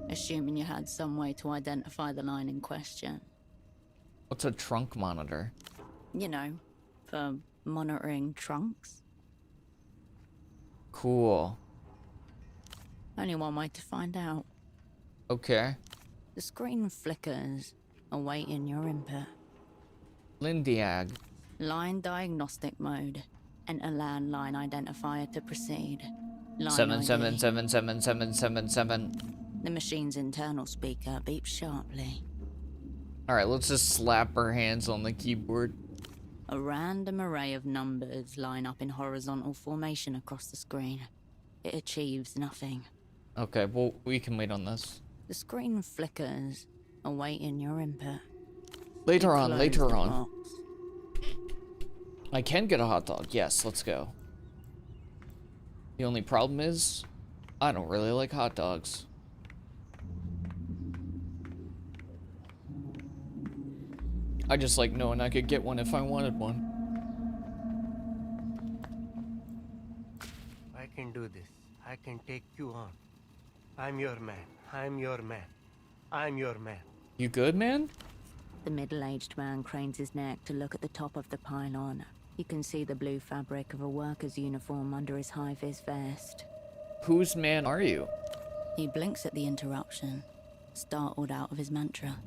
Assuming you had some way to identify the line in question. What's a trunk monitor? You know, for monitoring trunks. Cool. Only one way to find out. Okay. The screen flickers, awaiting your input. Lindiag. Line diagnostic mode. Enter landline identifier to proceed. Line 77777777. The machine's internal speaker beeps sharply. Alright, let's just slap our hands on the keyboard. A random array of numbers line up in horizontal formation across the screen. It achieves nothing. Okay, well, we can wait on this. The screen flickers, awaiting your input. Later You on, close later the on. box. I can get a hot dog. Yes, let's go. The only problem is, I don't really like hot dogs. I just like knowing I could get one if I wanted one. I can do this. I can take you on. I'm your man. I'm your man. I'm your man. You good, man? The middle-aged man cranes his neck to look at the top of the pylon. You can see the blue fabric of a worker's uniform under his high-vis vest. Whose man are you? He blinks at the interruption, startled out of his mantra.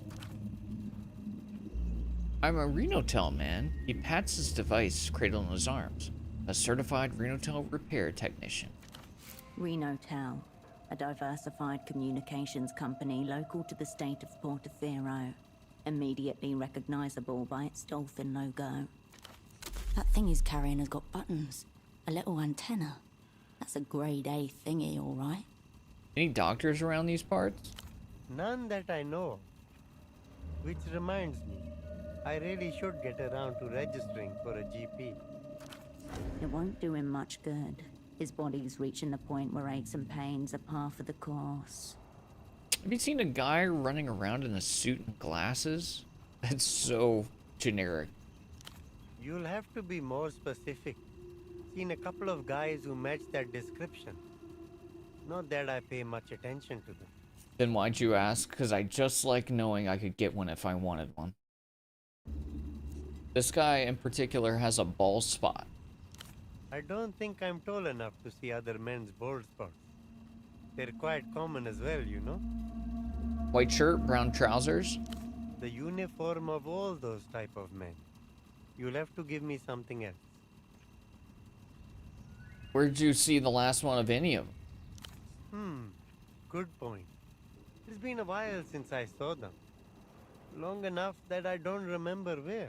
I'm a Renotel man. He pats his device cradled in his arms. A certified Renotel repair technician. Renotel, a diversified communications company local to the state of Portofino, immediately recognizable by its dolphin logo. That thing he's carrying has got buttons, a little antenna. That's a grade A thingy, all right. Any doctors around these parts? None that I know of. Which reminds me, I really should get around to registering for a GP. It won't do him much good. His body's reaching the point where aches and pains are par for the course. Have you seen a guy running around in a suit and glasses? That's so generic. You'll have to be more specific. Seen a couple of guys who match that description. Not that I pay much attention to them. Then why'd you ask? Because I just like knowing I could get one if I wanted one. This guy in particular has a bald spot. I don't think I'm tall enough to see other men's bald spots. They're quite common as well, you know? White shirt, brown trousers. The uniform of all those type of men. You'll have to give me something else. Where'd you see the last one of any of them? Good point. It's been a while since I saw them. Long enough that I don't remember where.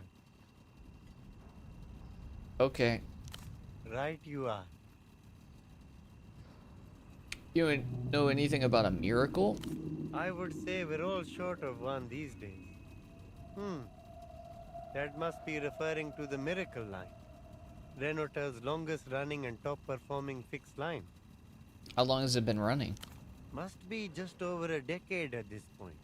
Okay. Right you are. You know anything about a miracle? I would say we're all short of one these days. That must be referring to the Miracle Line. Renotel's longest running and top performing fixed line. How long has it been running? Must be just over a decade at this point.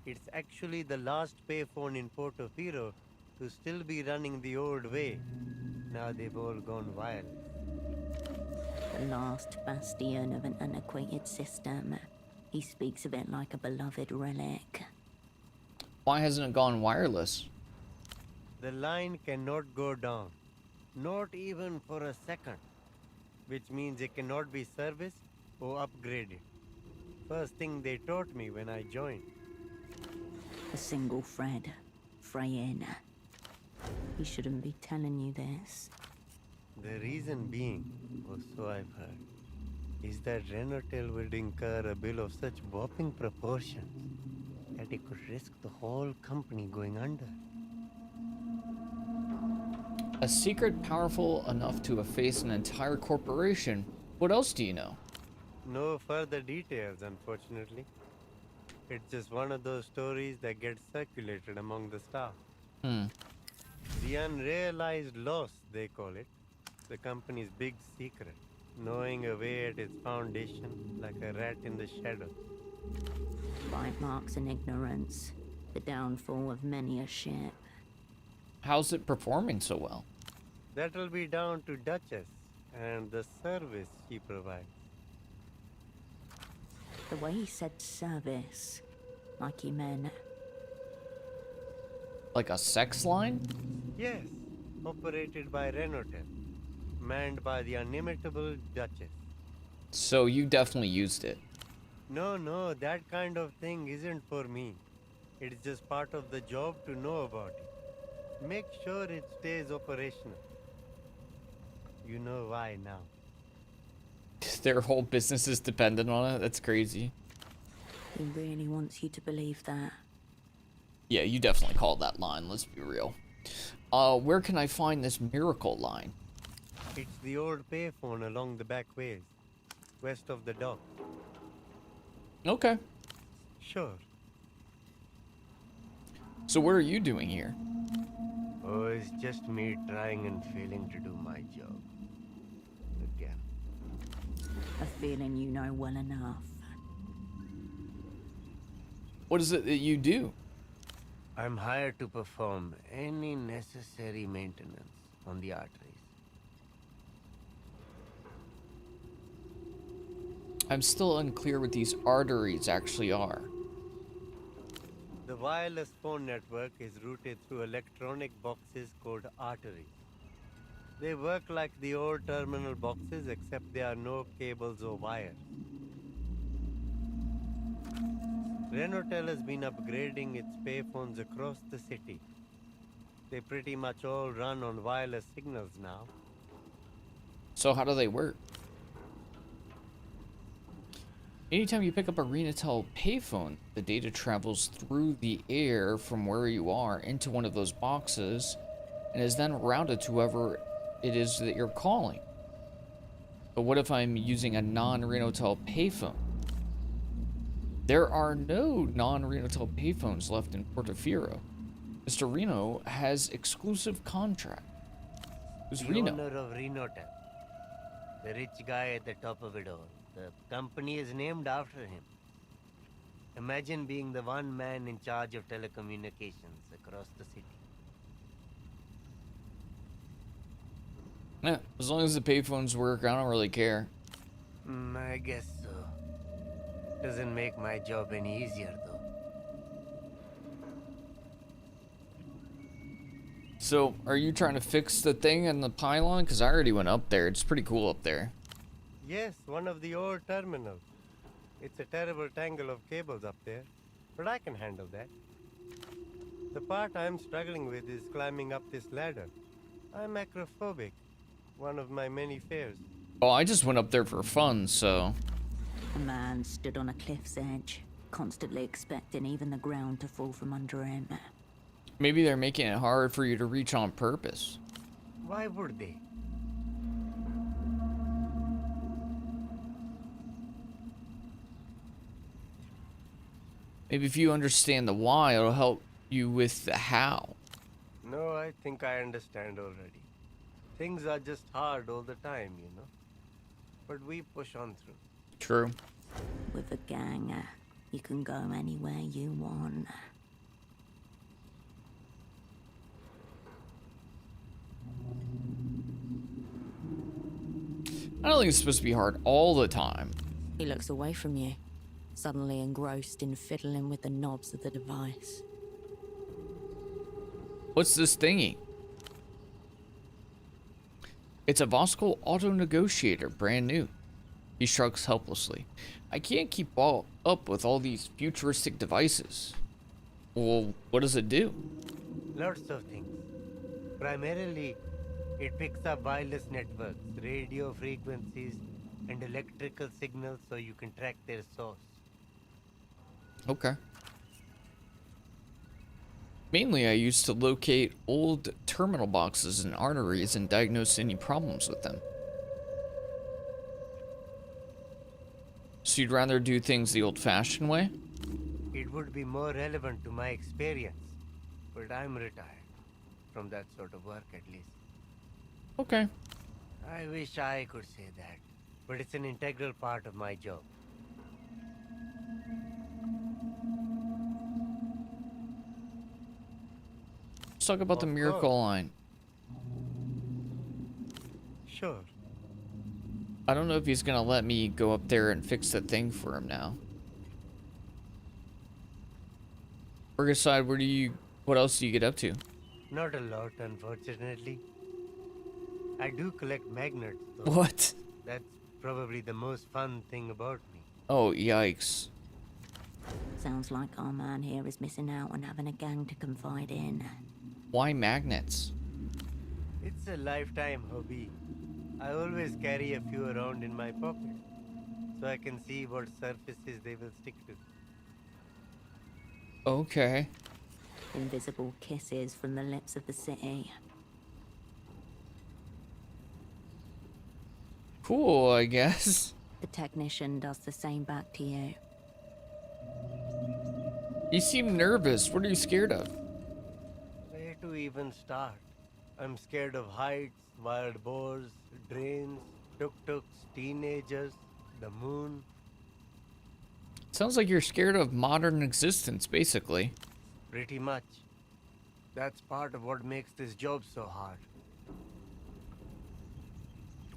It's actually the last payphone in Portofino to still be running the old way. Now they've all gone wild. The last bastion of an antiquated system. He speaks of it like a beloved relic. Why hasn't it gone wireless? The line cannot go down. Not even for a second. Which means it cannot be serviced or upgraded. First thing they taught me when I joined. A single thread, fraying. He shouldn't be telling you this. The reason being, or so I've heard, is that Renotel would incur a bill of such whopping proportions that it could risk the whole company going under. A secret powerful enough to efface an entire corporation. What else do you know? No further details, unfortunately. It's just one of those stories that gets circulated among the staff. The unrealized loss, they call it. The company's big secret. Gnawing away at its foundation like a rat in the shadows. Bite marks and ignorance. The downfall of many a ship. How's it performing so well? That'll be down to Duchess and the service she provides. The way he said service, like he meant. Like a sex line? Yes, operated by Renotel, manned by the inimitable Duchess. So you definitely used it. No, that kind of thing isn't for me. It's just part of the job to know about it. Make sure it stays operational. You know why now. Their whole business is dependent on it? That's crazy. He really wants you to believe that. Yeah, you definitely called that line, let's be real. Where can I find this miracle line? It's the old payphone along the back ways, west of the dock. Okay. Sure. So what are you doing here? Oh, it's just me trying and failing to do my job. Again. A feeling you know well enough. What is it that you do? I'm hired to perform any necessary maintenance on the arteries. I'm still unclear what these arteries actually are. The wireless phone network is routed through electronic boxes called arteries. They work like the old terminal boxes, except there are no cables or wires. Renotel has been upgrading its payphones across the city. They pretty much all run on wireless signals now. So how do they work? Anytime you pick up a Renatel payphone, the data travels through the air from where you are into one of those boxes and is then routed to whoever it is that you're calling. But what if I'm using a non-Renatel payphone? There are no non-Renatel payphones left in Portofino. Mr. Reno has exclusive contract. Who's The Reno? owner of Renotel. The rich guy at the top of it all. The company is named after him. Imagine being the one man in charge of telecommunications across the city. Yeah, as long as the payphones work, I don't really care. I guess so. Doesn't make my job any easier, though. So, are you trying to fix the thing in the pylon? Because I already went up there. It's pretty cool up there. Yes, one of the old terminals. It's a terrible tangle of cables up there, but I can handle that. The part I'm struggling with is climbing up this ladder. I'm acrophobic, one of my many fears. Oh, I just went up there for fun, so... A man stood on a cliff's edge, constantly expecting even the ground to fall from under him. Maybe they're making it hard for you to reach on purpose. Why would they? Maybe if you understand the why, it'll help you with the how. No, I think I understand already. Things are just hard all the time, you know. But we push on through. True. With a gang, you can go anywhere you want. I don't think it's supposed to be hard all the time. He looks away from you, suddenly engrossed in fiddling with the knobs of the device. What's this thingy? It's a Voskel auto negotiator, brand new. He shrugs helplessly. I can't keep up with all these futuristic devices. Well, what does it do? Lots of things. Primarily, it picks up wireless networks, radio frequencies, and electrical signals so you can track their source. Okay. Mainly, I used to locate old terminal boxes and arteries and diagnose any problems with them. So you'd rather do things the old-fashioned way? It would be more relevant to my experience, but I'm retired from that sort of work at least. Okay. I wish I could say that, but it's an integral part of my job. Let's talk about the Of miracle course. line. Sure. I don't know if he's gonna let me go up there and fix the thing for him now. Burgerside, what else do you get up to? Not a lot, unfortunately. I do collect magnets, though. What? That's probably the most fun thing about me. Oh, yikes. Sounds like our man here is missing out on having a gang to confide in. Why magnets? It's a lifetime hobby. I always carry a few around in my pocket, so I can see what surfaces they will stick to. Okay. Invisible kisses from the lips of the city. Cool, I guess. The technician does the same back to you. You seem nervous. What are you scared of? Where to even start? I'm scared of heights, wild boars, drains, tuk-tuks, teenagers, the moon. Sounds like you're scared of modern existence, basically. Pretty much. That's part of what makes this job so hard.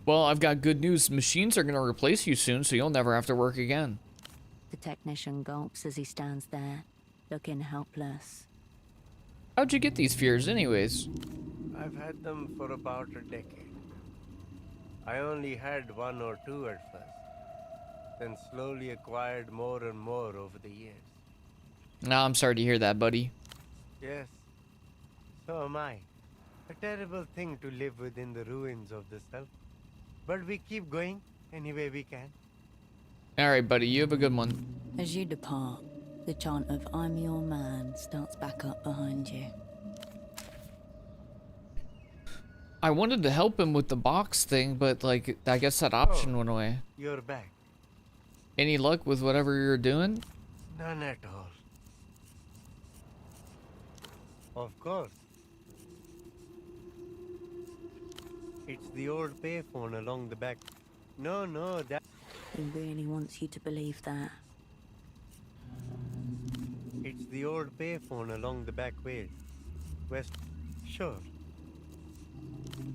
Well, I've got good news. Machines are going to replace you soon, so you'll never have to work again. The technician gulps as he stands there, looking helpless. How'd you get these fears, anyways? I've had them for about a decade. I only had one or two at first, then slowly acquired more and more over the years. Nah, I'm sorry to hear that, buddy. Yes, so am I. A terrible thing to live within the ruins of the self. But we keep going any way we can. Alright, buddy, you have a good one. As you depart, the chant of "I'm your man" starts back up behind you. I wanted to help him with the box thing, but like, I guess that option went away. You're back. Any luck with whatever you're doing? None at all. Of course. It's the old payphone along the back. No, that... He really wants you to believe that. It's the old payphone along the back way. West... Sure.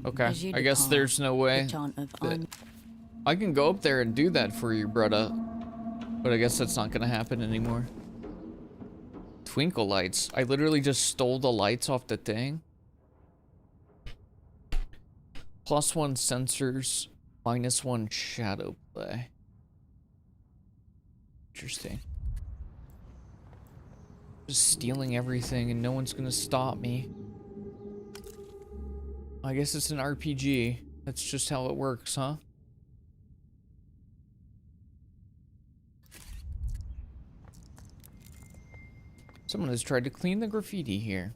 Okay, As you I guess depart, there's no way the chant of that "I'm..." I can go up there and do that for you, brother. But I guess that's not gonna happen anymore. Twinkle lights. I literally just stole the lights off the thing. +1 sensors, -1 shadow play. Interesting. Just stealing everything and no one's gonna stop me. I guess it's an RPG. That's just how it works, huh? Someone has tried to clean the graffiti here.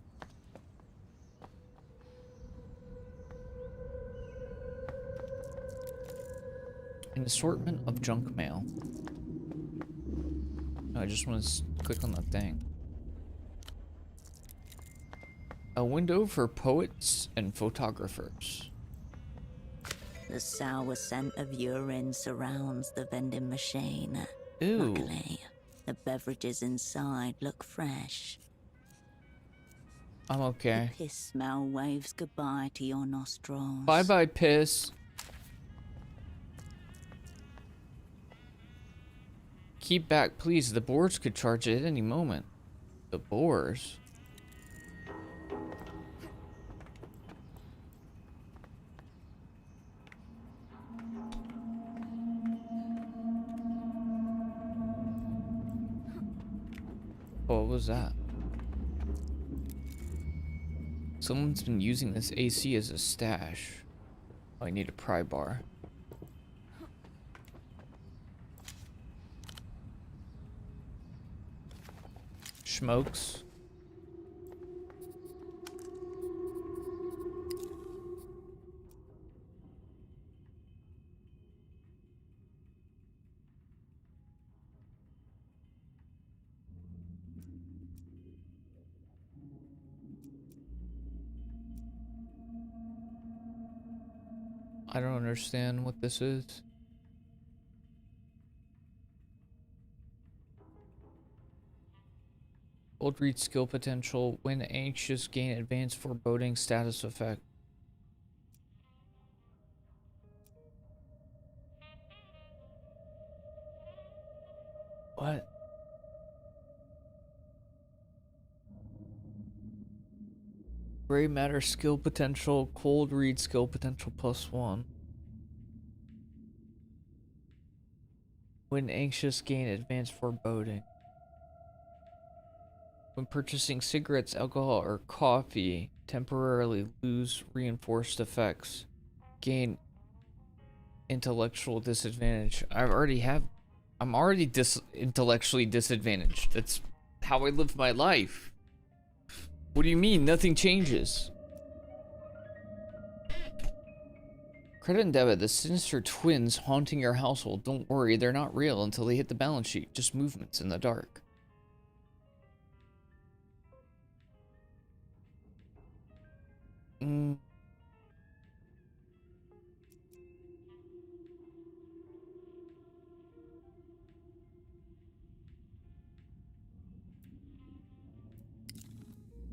An assortment of junk mail. I just want to click on that thing. A window for poets and photographers. The sour scent of urine surrounds the vending machine. Ew. Luckily, the beverages inside look fresh. I'm okay. The piss smell waves goodbye to your nostrils. Bye bye, piss. Keep back, please. The boars could charge at any moment. The boars? What was that? Someone's been using this AC as a stash. Oh, I need a pry bar. Smokes. I don't understand what this is. Old read skill potential. When anxious, gain advanced foreboding status effect. What? Gray matter skill potential. Cold read skill potential +1. When anxious, gain advanced foreboding. When purchasing cigarettes, alcohol, or coffee, temporarily lose reinforced effects. Gain intellectual disadvantage. I'm already intellectually disadvantaged. That's how I live my life. What do you mean? Nothing changes. Credit and debit, the sinister twins haunting your household. Don't worry, they're not real until they hit the balance sheet. Just movements in the dark.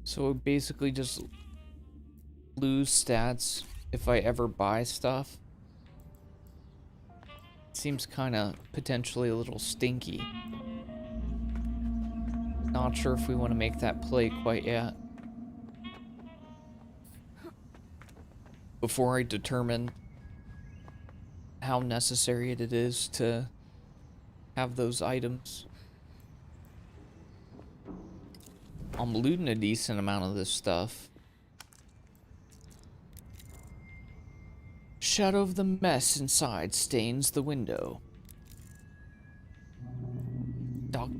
So basically just lose stats if I ever buy stuff. Seems kind of potentially a little stinky. Not sure if we want to make that play quite yet. Before I determine how necessary it is to have those items. I'm looting a decent amount of this stuff. Shadow of the mess inside stains the window.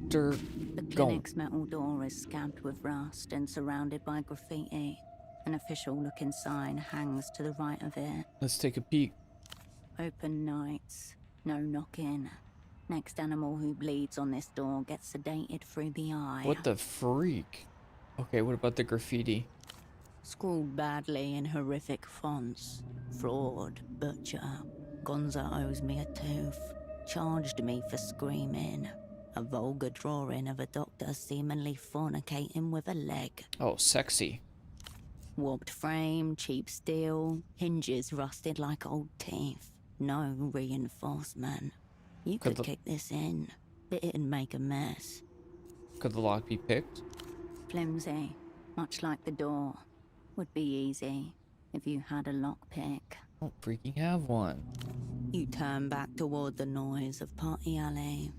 Dr. The Gone. clinic's metal door is scabbed with rust and surrounded by graffiti. An official-looking sign hangs to the right of it. Let's take a peek. Open nights, no knocking. Next animal who bleeds on this door gets sedated through the eye. What the freak? Okay, what about the graffiti? Scrawled badly in horrific fonts. Fraud, butcher. Gonza owes me a tooth. Charged me for screaming. A vulgar drawing of a doctor seemingly fornicating with a leg. Oh, sexy. Warped frame, cheap steel, hinges rusted like old teeth. No reinforcement. You Could could the- kick this in, but it'd make a mess. Could the lock be picked? Flimsy, much like the door. Would be easy if you had a lockpick. I don't freaking have one. You turn back toward the noise of Party Alley.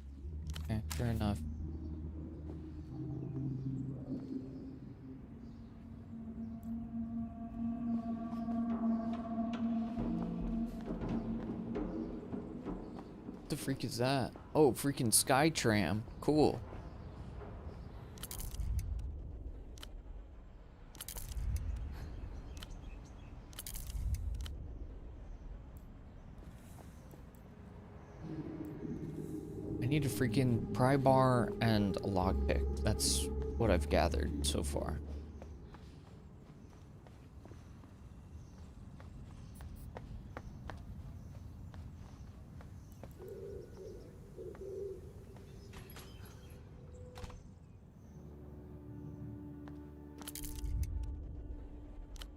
Okay, fair enough. What the freak is that? Oh, freaking Sky Tram. Cool. I need a freaking pry bar and a lockpick. That's what I've gathered so far.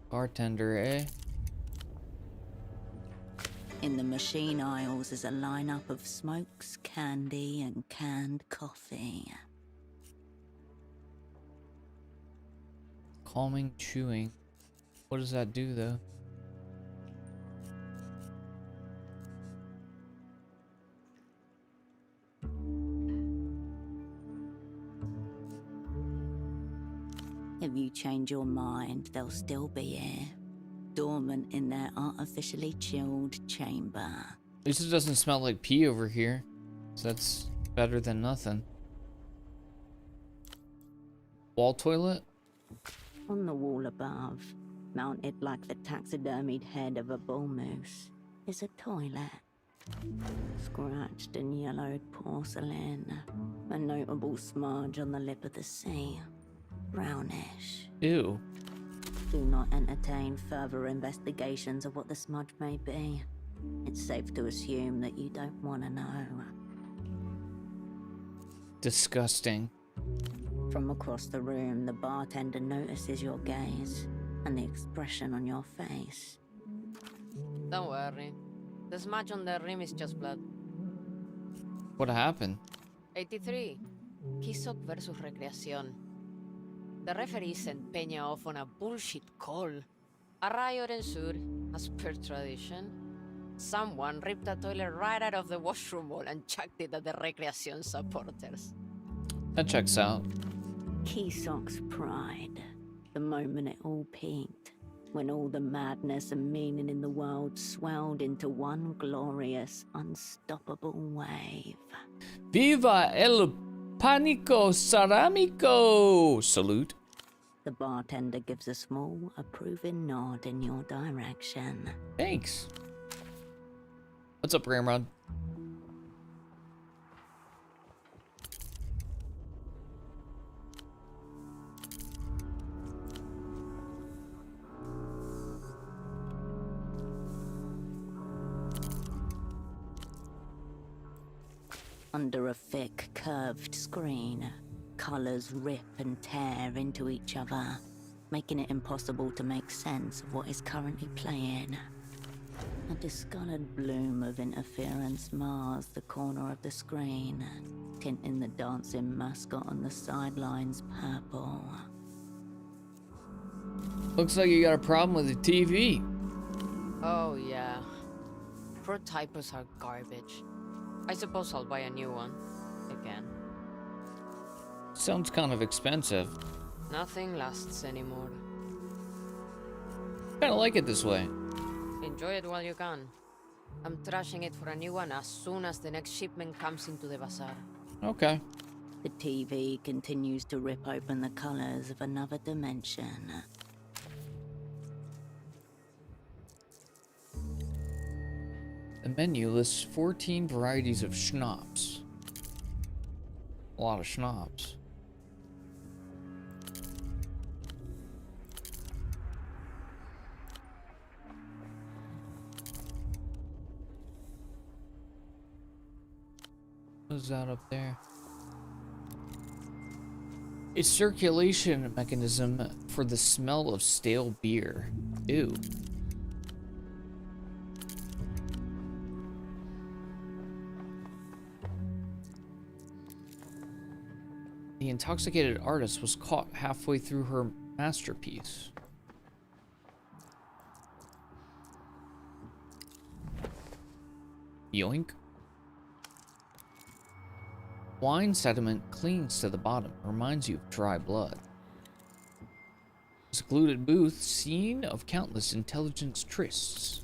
Bartender, eh? In the machine aisles is a lineup of smokes, candy, and canned coffee. Calming chewing. What does that do, though? If you change your mind, they'll still be here, dormant in their artificially chilled chamber. At least it doesn't smell like pee over here. So that's better than nothing. Wall toilet? On the wall above, mounted like the taxidermied head of a bull moose, is a toilet. Scratched and yellowed porcelain, a notable smudge on the lip of the sea. Brownish. Ew. Do not entertain further investigations of what the smudge may be. It's safe to assume that you don't want to know. Disgusting. From across the room, the bartender notices your gaze and the expression on your face. Don't worry. The smudge on the rim is just blood. What happened? 83. Kisok versus Recreación. The referee sent Peña off on a bullshit call. A riot ensued, as per tradition. Someone ripped a toilet right out of the washroom wall and chucked it at the Recreación supporters. That checks out. Kisok's pride. The moment it all peaked. When all the madness and meaning in the world swelled into one glorious, unstoppable wave. Viva el Panico Ceramico! Salute. The bartender gives a small, approving nod in your direction. Thanks. What's up, Ramrod? Under a thick, curved screen, colors rip and tear into each other, making it impossible to make sense of what is currently playing. A discolored bloom of interference mars the corner of the screen, tinting the dancing mascot on the sidelines purple. Looks like you got a problem with the TV. Oh, yeah. Pro typos are garbage. I suppose I'll buy a new one. Again. Sounds kind of expensive. Nothing lasts anymore. Kinda like it this way. Enjoy it while you can. I'm trashing it for a new one as soon as the next shipment comes into the bazaar. Okay. The TV continues to rip open the colors of another dimension. The menu lists 14 varieties of schnapps. A lot of schnapps. What's that up there? A circulation mechanism for the smell of stale beer. Ew. The intoxicated artist was caught halfway through her masterpiece. Yoink. Wine sediment clings to the bottom, reminds you of dry blood. Secluded booth, scene of countless intelligence trysts.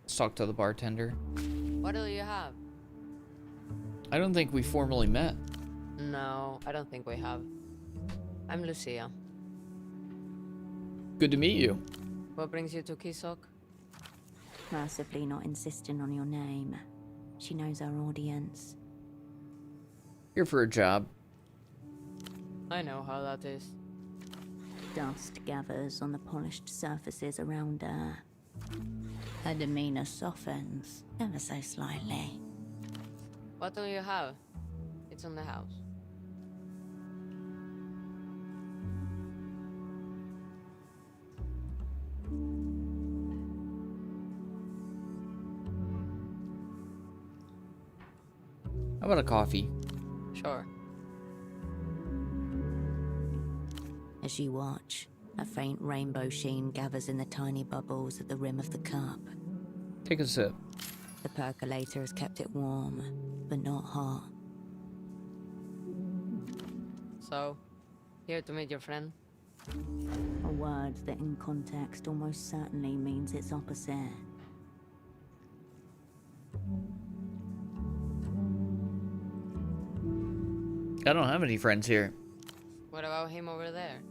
Let's talk to the bartender. What do you have? I don't think we formally met. No, I don't think we have. I'm Lucia. Good to meet you. What brings you to Kisok? Mercifully not insisting on your name. She knows our audience. Here for a job. I know how that is. Dust gathers on the polished surfaces around her. Her demeanor softens, ever so slightly. What do you have? It's in the house. How about a coffee? Sure. As you watch, a faint rainbow sheen gathers in the tiny bubbles at the rim of the cup. Take a sip. The percolator has kept it warm, but not hot. So, here to meet your friend? A word that in context almost certainly means its opposite. I don't have any friends here. What about him over there?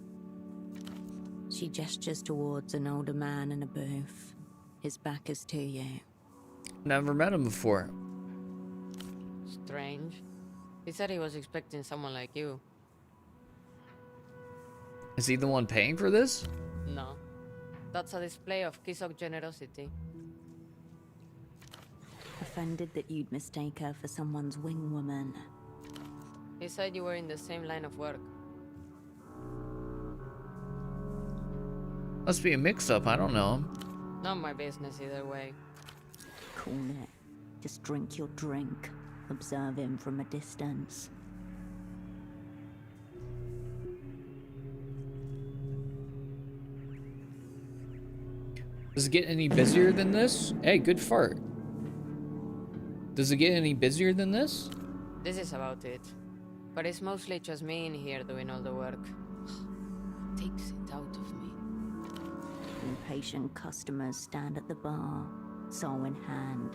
She gestures towards an older man in a booth. His back is to you. Never met him before. Strange. He said he was expecting someone like you. Is he the one paying for this? No. That's a display of Kisok generosity. Offended that you'd mistake her for someone's wing woman. He said you were in the same line of work. Must be a mix-up, I don't know him. Not my business either way. Cool it. Just drink your drink. Observe him from a distance. Does it get any busier than this? Hey, good fart. Does it get any busier than this? This is about it. But it's mostly just me in here doing all the work. Takes it out of me. Impatient customers stand at the bar, soul in hand.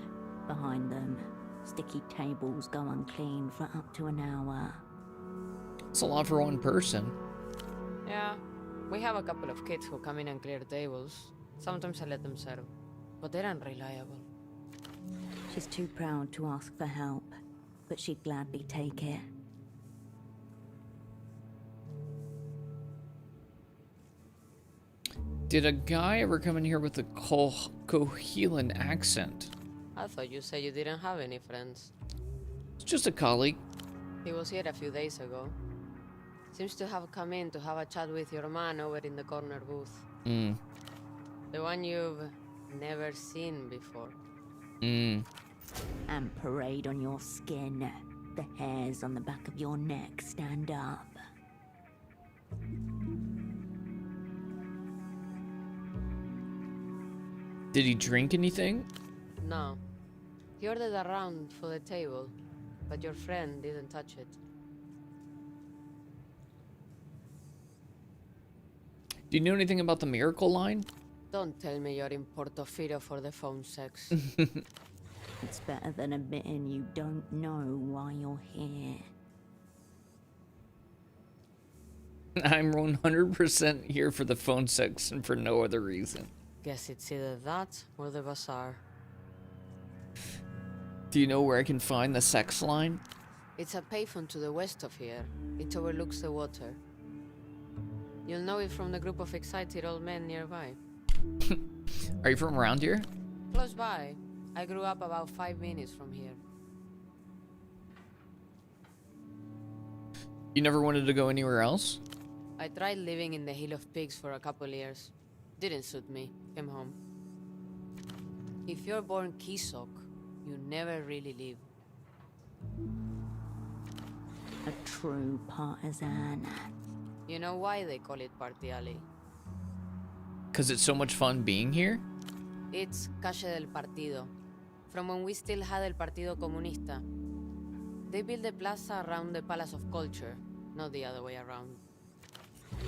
Behind them, sticky tables go unclean for up to an hour. It's a lot for one person. Yeah, we have a couple of kids who come in and clear tables. Sometimes I let them serve, but they're unreliable. She's too proud to ask for help, but she'd gladly take it. Did a guy ever come in here with a Cohelan accent? I thought you said you didn't have any friends. It's just a colleague. He was here a few days ago. Seems to have come in to have a chat with your man over in the corner booth. The one you've never seen before. And parade on your skin. The hairs on the back of your neck stand up. Did he drink anything? No. He ordered a round for the table, but your friend didn't touch it. Do you know anything about the Miracle line? Don't tell me you're in Portofino for the phone sex. It's better than admitting you don't know why you're here. I'm 100% here for the phone sex and for no other reason. Guess it's either that or the bazaar. Do you know where I can find the sex line? It's a payphone to the west of here. It overlooks the water. You'll know it from the group of excited old men nearby. Are you from around here? Close by. I grew up about 5 minutes from here. You never wanted to go anywhere else? I tried living in the Hill of Pigs for a couple years. Didn't suit me. Came home. If you're born Kisok, you never really leave. A true partisan. You know why they call it Party Alley? Because it's so much fun being here? It's Calle del Partido, from when we still had El Partido Comunista. They built the plaza around the Palace of Culture, not the other way around.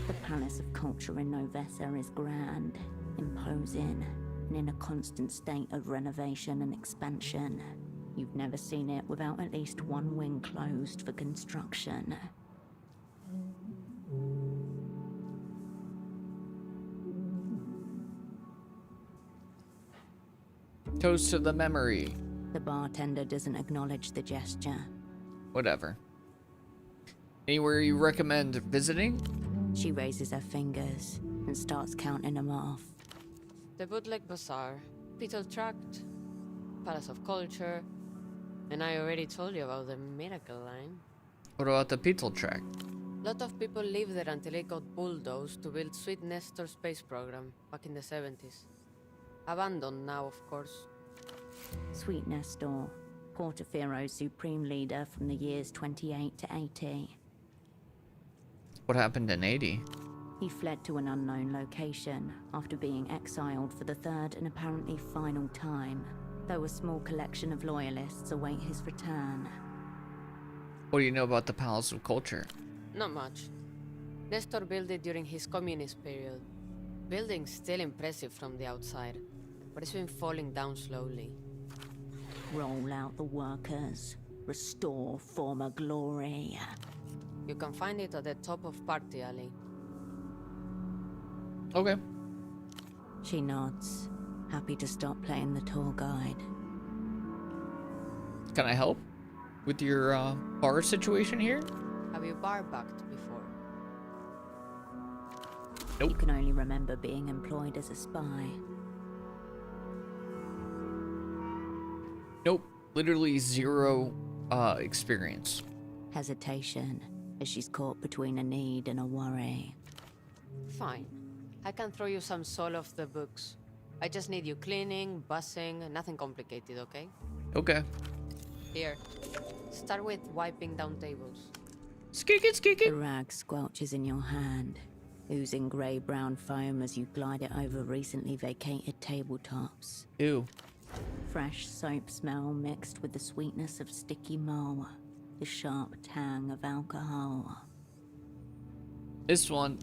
The Palace of Culture in Novessa is grand, imposing, and in a constant state of renovation and expansion. You've never seen it without at least one wing closed for construction. Toast to the memory. The bartender doesn't acknowledge the gesture. Whatever. Anywhere you recommend visiting? She raises her fingers and starts counting them off. The Bootleg Bazaar, Beetle Tract, Palace of Culture, and I already told you about the Miracle Line. What about the Beetle track? Lot of people lived there until it got bulldozed to build Sweet Nestor space program back in the 70s. Abandoned now, of course. Sweet Nestor, Portofero's supreme leader from the years 28 to 80. What happened in 80? He fled to an unknown location after being exiled for the third and apparently final time, though a small collection of loyalists await his return. What do you know about the Palace of Culture? Not much. Nestor built it during his communist period. Building's still impressive from the outside, but it's been falling down slowly. Roll out the workers. Restore former glory. You can find it at the top of Party Alley. Okay. She nods, happy to stop playing the tour guide. Can I help with your bar situation here? Have you bar-backed before? You can only remember being employed as a spy. Nope. Literally zero experience. Hesitation, as she's caught between a need and a worry. Fine. I can throw you some soul off the books. I just need you cleaning, bussing, nothing complicated, okay? Okay. Here. Start with wiping down tables. Skik it, skik The it. rag squelches in your hand, oozing grey-brown foam as you glide it over recently vacated tabletops. Ew. Fresh soap smell mixed with the sweetness of sticky mull, the sharp tang of alcohol. This one.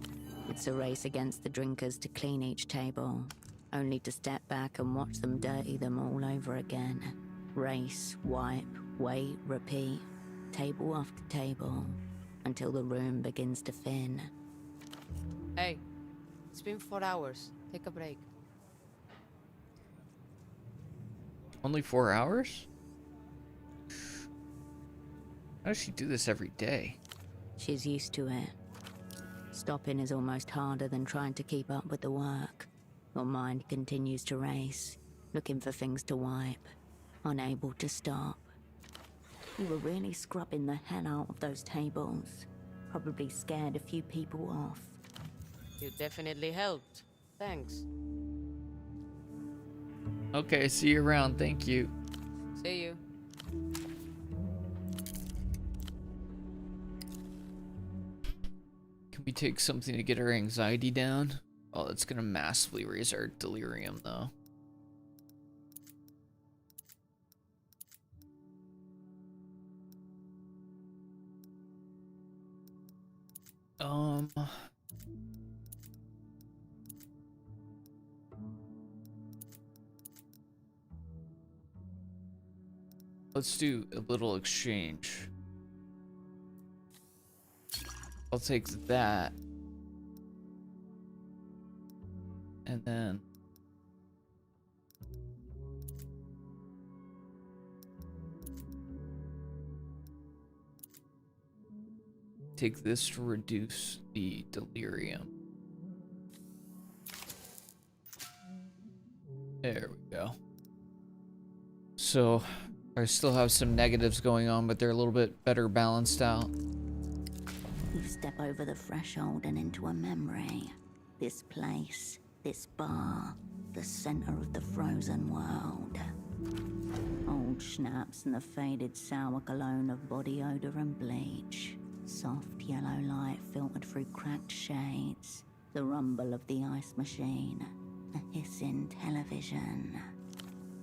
It's a race against the drinkers to clean each table, only to step back and watch them dirty them all over again. Race, wipe, wait, repeat, table after table, until the room begins to thin. Hey, it's been 4 hours. Take a break. Only 4 hours? How does she do this every day? She's used to it. Stopping is almost harder than trying to keep up with the work. Your mind continues to race, looking for things to wipe, unable to stop. You were really scrubbing the hell out of those tables. Probably scared a few people off. You definitely helped. Thanks. Okay, see you around. Thank you. See you. Can we take something to get our anxiety down? Oh, that's gonna massively raise our delirium, though. Let's do a little exchange. I'll take that. And then take this to reduce the delirium. There we go. So I still have some negatives going on, but they're a little bit better balanced out. You step over the threshold and into a memory. This place, this bar, the center of the frozen world. Old schnapps and the faded sour cologne of body odor and bleach. Soft yellow light filtered through cracked shades. The rumble of the ice machine. A hissing television.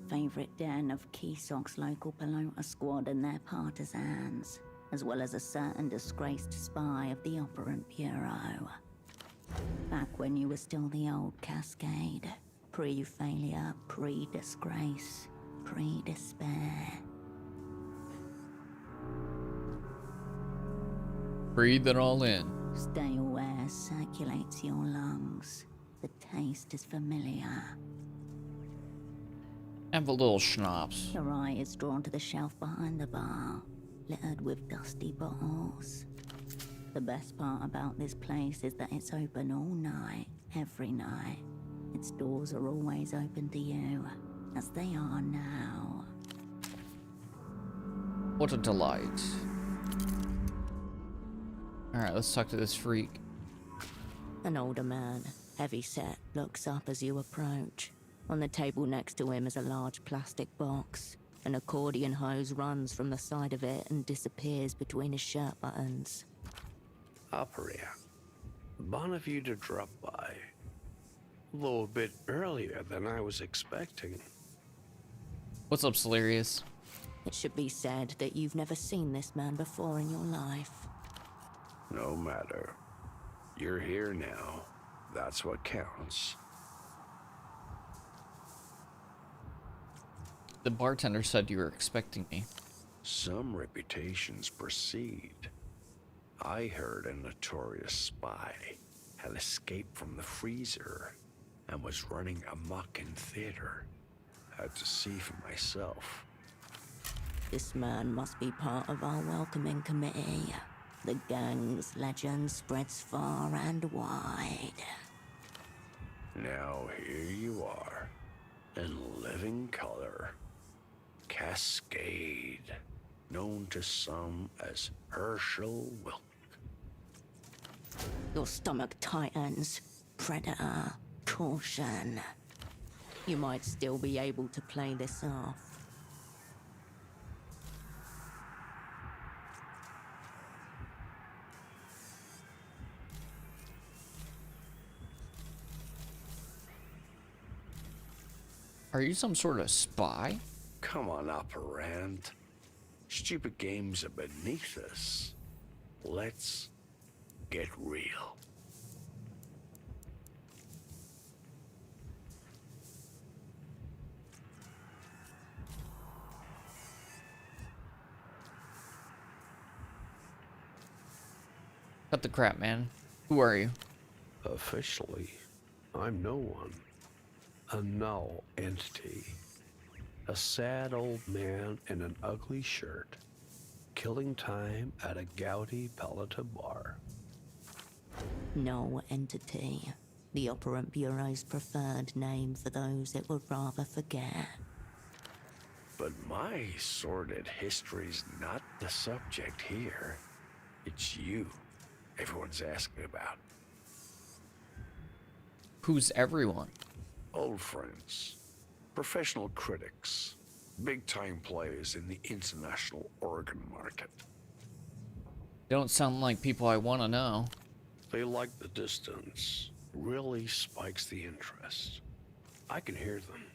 Favorite den of Keysok's local pelota squad and their partisans, as well as a certain disgraced spy of the Operant Bureau. Back when you were still the old Cascade. Pre-failure, pre-disgrace, pre-despair. Breathe it all in. Stale air circulates your lungs. The taste is familiar. Have a little schnapps. Your eye is drawn to the shelf behind the bar, littered with dusty bottles. The best part about this place is that it's open all night, every night. Its doors are always open to you, as they are now. What a delight. Alright, let's talk to this freak. An older man, heavy set, looks up as you approach. On the table next to him is a large plastic box. An accordion hose runs from the side of it and disappears between his shirt buttons. Opera. Bon of you to drop by. Though a bit earlier than I was expecting. What's up, Celerius? It should be said that you've never seen this man before in your life. No matter. You're here now. That's what counts. The bartender said you were expecting me. Some reputations precede. I heard a notorious spy had escaped from the freezer and was running amok in theater. Had to see for myself. This man must be part of our welcoming committee. The gang's legend spreads far and wide. Now here you are, in living color. Cascade, known to some as Herschel Wilk. Your stomach tightens. Predator, caution. You might still be able to play this off. Are you some sort of spy? Come on, Operant. Stupid games are beneath us. Let's get real. Cut the crap, man. Who are you? Officially, I'm no one. A null entity. A sad old man in an ugly shirt, killing time at a gouty paleta bar. No entity. The Operant Bureau's preferred name for those it would rather forget. But my sordid history's not the subject here. It's you everyone's asking about. Who's everyone? Old friends, professional critics, big-time players in the international organ market. They don't sound like people I want to know. They like the distance. Really spikes the interest. I can hear them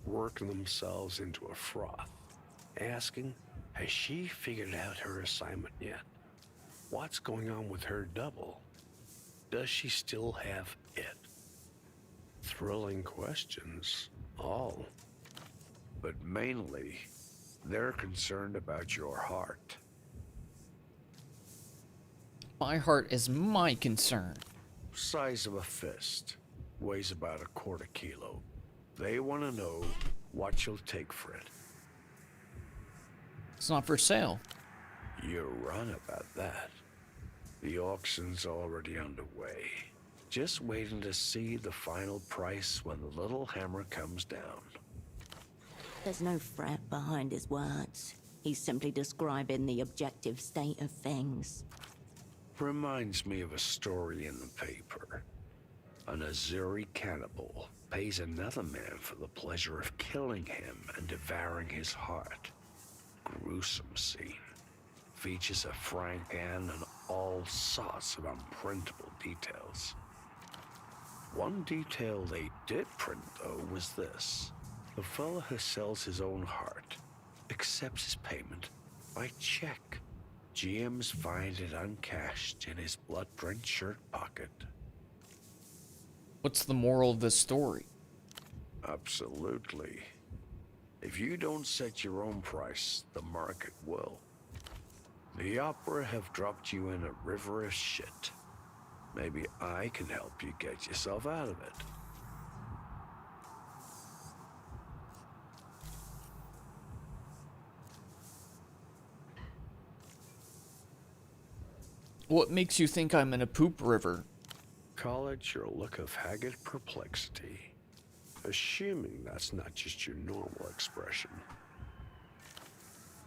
working themselves into a froth, asking, has she figured out her assignment yet? What's going on with her double? Does she still have it? Thrilling questions, all. But mainly, They're concerned about your heart. My heart is my concern. Size of a fist. Weighs about a quarter kilo. They want to know what you'll take for it. It's not for sale. You're right about that. The auction's already underway. Just waiting to see the final price when the little hammer comes down. There's no threat behind his words. He's simply describing the objective state of things. Reminds me of a story in the paper. An Azuri cannibal pays another man for the pleasure of killing him and devouring his heart. Gruesome scene. Features a frying pan and all sorts of unprintable details. One detail they did print, though, was this. The fella who sells his own heart accepts his payment by check. GMs find it uncashed in his blood-drenched shirt pocket. What's the moral of this story? Absolutely. If you don't set your own price, the market will. The Opera have dropped you in a river of shit. Maybe I can help you get yourself out of it. What makes you think I'm in a poop river? Call it your look of haggard perplexity. Assuming that's not just your normal expression.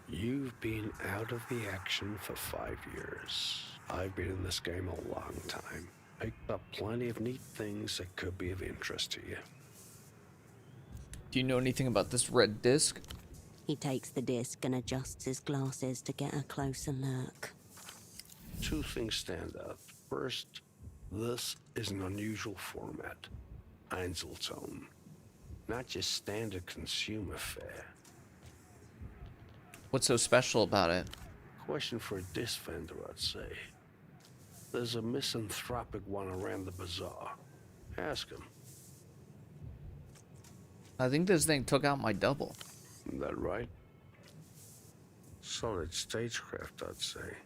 You've been out of the action for 5 years. I've been in this game a long time. Picked up plenty of neat things that could be of interest to you. Do you know anything about this red disc? He takes the disc and adjusts his glasses to get a closer look. 2 things stand out. First, this is an unusual format. Einzelton. Not just standard consumer fare. What's so special about it? Question for a disc vendor, I'd say. There's a misanthropic one around the bazaar. Ask him. I think this thing took out my double. Is that right? Solid stagecraft, I'd say.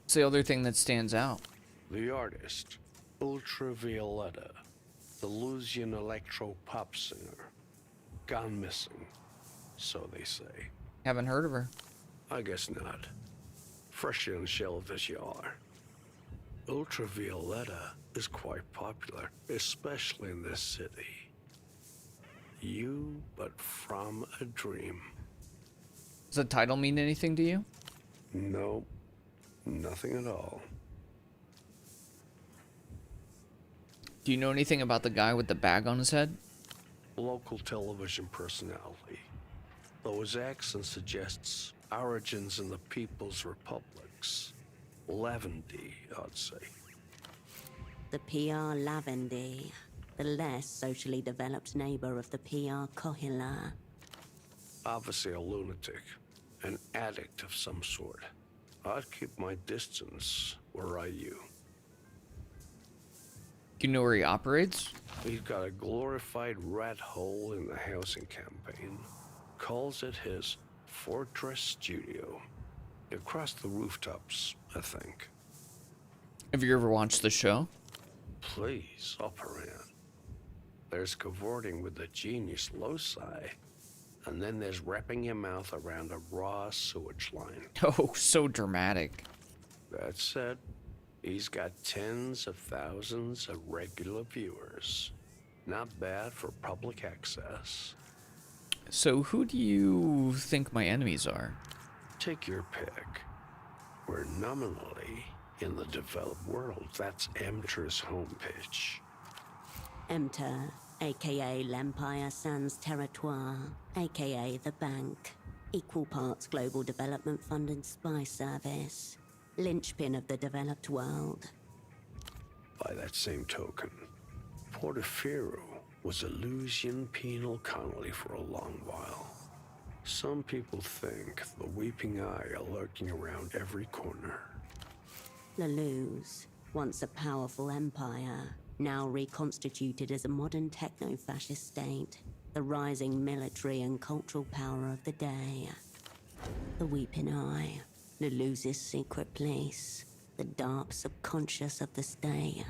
It's the other thing that stands out. The artist, Ultravioletta, the Elysium electro pop singer. Gone missing, so they say. Haven't heard of her. I guess not. Fresh on the shelf as you are. Ultravioletta is quite popular, especially in this city. You, but from a dream. Does the title mean anything to you? No, nothing at all. Do you know anything about the guy with the bag on his head? Local television personality. Though his accent suggests origins in the People's Republics. Lavendy, I'd say. The PR Lavendy, the less socially developed neighbor of the PR Kohila. Obviously a lunatic. An addict of some sort. I'd keep my distance, were I you. Do you know where he operates? He's got a glorified rat hole in the housing campaign. Calls it his Fortress Studio. Across the rooftops, I think. Have you ever watched the show? Please, up around. There's cavorting with the genius loci, and then there's wrapping your mouth around a raw sewage line. Oh, so dramatic. That said, he's got tens of thousands of regular viewers. Not bad for public access. So who do you think my enemies are? Take your pick. We're nominally in the developed world. That's Emter's home pitch. Emter, aka L'Empire Sans Territoire, aka the Bank. Equal parts Global Development Fund and Spy Service. Linchpin of the developed world. By that same token, Portaferro was a Elysian penal colony for a long while. Some people think the Weeping Eye are lurking around every corner. Leluz, once a powerful empire, now reconstituted as a modern techno-fascist state. the rising military and cultural power of the day. The Weeping Eye, Leloux's secret place, the dark subconscious of the stay.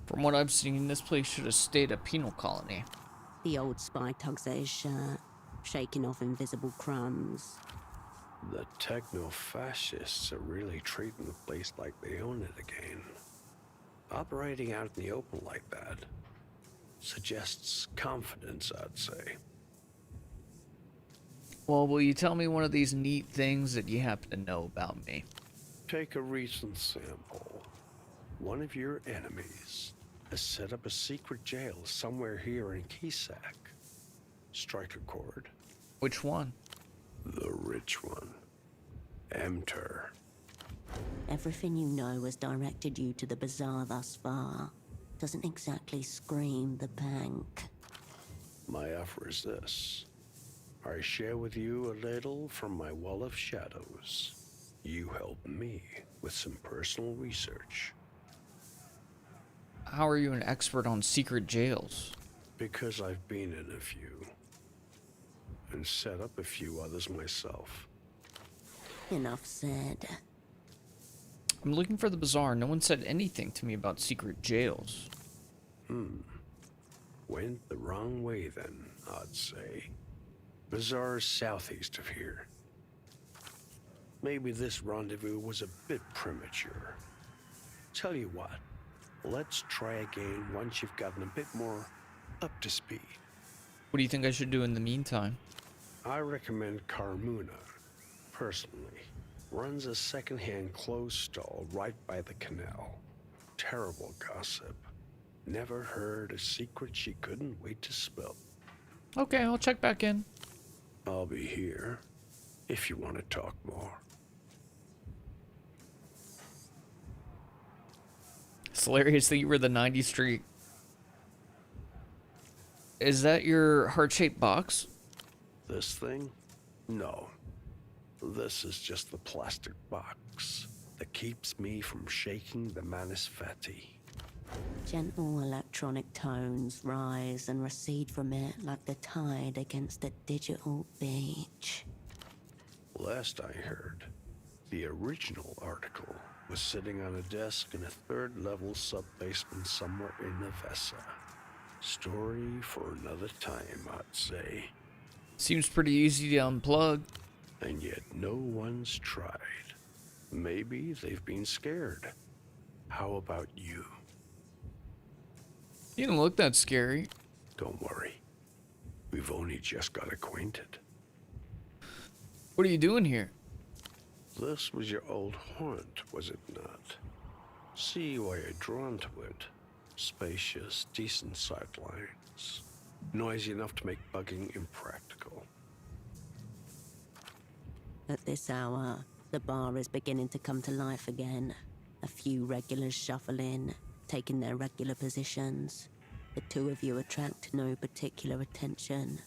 From what I've seen, this place should have stayed a penal colony. The old spy tugs at his shirt, shaking off invisible crumbs. The techno-fascists are really treating the place like they own it again. Operating out in the open like that suggests confidence, I'd say. Well, will you tell me one of these neat things that you happen to know about me? Take a recent sample. One of your enemies has set up a secret jail somewhere here in Kisak. Strike a chord. Which one? The rich one. Enter. Everything you know has directed you to the bazaar thus far. Doesn't exactly scream the bank. My offer is this. I share with you a little from my wall of shadows. You help me with some personal research. How are you an expert on secret jails? Because I've been in a few. And set up a few others myself. Enough said. I'm looking for the bazaar. No one said anything to me about secret jails. Went the wrong way then, I'd say. Bazaar's southeast of here. Maybe this rendezvous was a bit premature. Tell you what, let's try again once you've gotten a bit more up to speed. What do you think I should do in the meantime? I recommend Carmuna, personally. Runs a second-hand clothes stall right by the canal. Terrible gossip. Never heard a secret she couldn't wait to spill. Okay, I'll check back in. I'll be here if you want to talk more. It's hilarious that you were the 90s streak. Is that your heart-shaped box? This thing? No. This is just the plastic box that keeps me from shaking the Manus Fati. Gentle electronic tones rise and recede from it like the tide against a digital beach. Last I heard, the original article was sitting on a desk in a third-level sub-basement somewhere in Nevessa. Story for another time, I'd say. Seems pretty easy to unplug. And yet no one's tried. Maybe they've been scared. How about you? You don't look that scary. Don't worry. We've only just got acquainted. What are you doing here? This was your old haunt, was it not? See why you're drawn to it. Spacious, decent sightlines. Noisy enough to make bugging impractical. At this hour, the bar is beginning to come to life again. A few regulars shuffle in, taking their regular positions. The two of you attract no particular attention.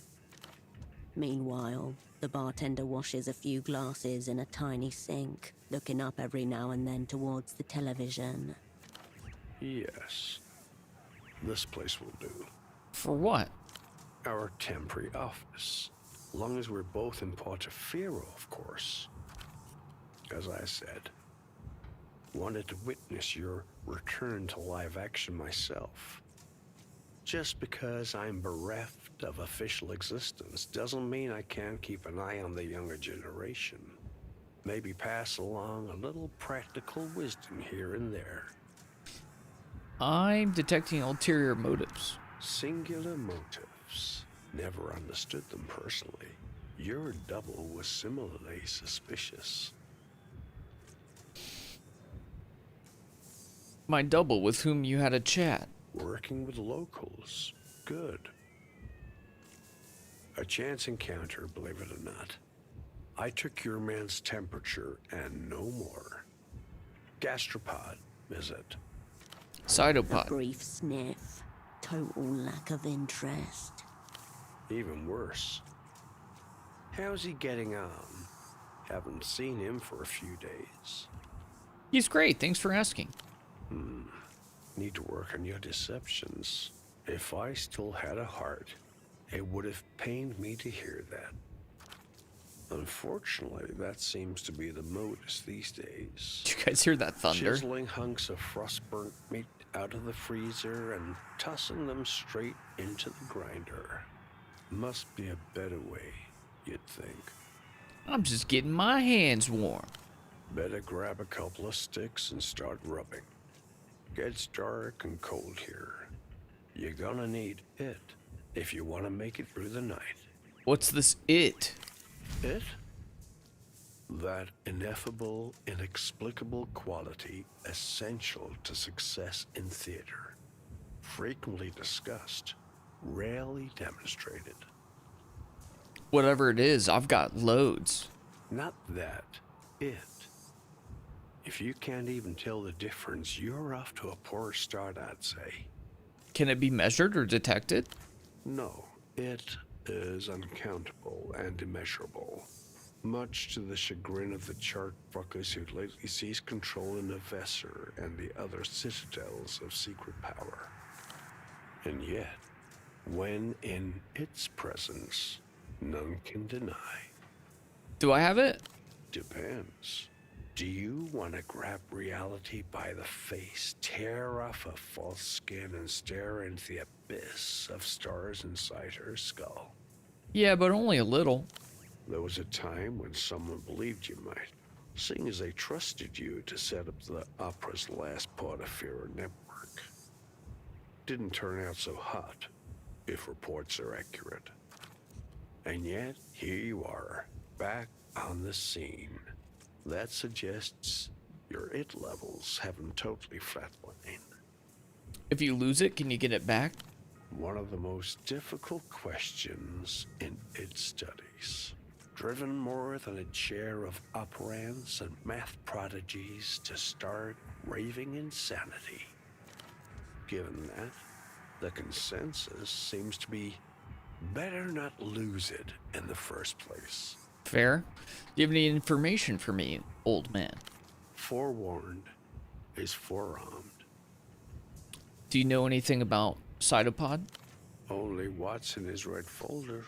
Meanwhile, the bartender washes a few glasses in a tiny sink, looking up every now and then towards the television. Yes. This place will do. For what? Our temporary office. Long as we're both in Portaferro, of course. As I said, wanted to witness your return to live action myself. Just because I'm bereft of official existence doesn't mean I can't keep an eye on the younger generation. Maybe pass along a little practical wisdom here and there. I'm detecting ulterior motives. Singular motives. Never understood them personally. Your double was similarly suspicious. My double with whom you had a chat. Working with locals. Good. A chance encounter, believe it or not. I took your man's temperature and no more. Gastropod, is it? A Cytopod. brief sniff. Total lack of interest. Even worse. How's he getting on? Haven't seen him for a few days. He's great. Thanks for asking. Need to work on your deceptions. If I still had a heart, it would have pained me to hear that. Unfortunately, that seems to be the modus these days. Did you guys hear that thunder? Chiseling hunks of frost-burnt meat out of the freezer and tossing them straight into the grinder. Must be a better way, you'd think. I'm just getting my hands warm. Better grab a couple of sticks and start rubbing. Gets dark and cold here. You're gonna need it if you want to make it through the night. What's this it? It? That ineffable, inexplicable quality essential to success in theater. Frequently discussed, rarely demonstrated. Whatever it is, I've got loads. Not that. It. If you can't even tell the difference, you're off to a poor start, I'd say. Can it be measured or detected? No, it is uncountable and immeasurable. Much to the chagrin of the chart fuckers who lately seized control in the Vesser and the other citadels of secret power. And yet, when in its presence, none can deny. Do I have it? Depends. Do you want to grab reality by the face, tear off a false skin, and stare into the abyss of stars inside her skull? Yeah, but only a little. There was a time when someone believed you might, seeing as they trusted you to set up the opera's last Portaferro network. Didn't turn out so hot, if reports are accurate. And yet, here you are, back on the scene. That suggests your it levels haven't totally flatlined. If you lose it, can you get it back? One of the most difficult questions in id studies. Driven more than a chair of operands and math prodigies to start raving insanity. Given that, the consensus seems to be better not lose it in the first place. Fair. Do you have any information for me, old man? Forewarned is forearmed. Do you know anything about Cytopod? Only what's in his red folder.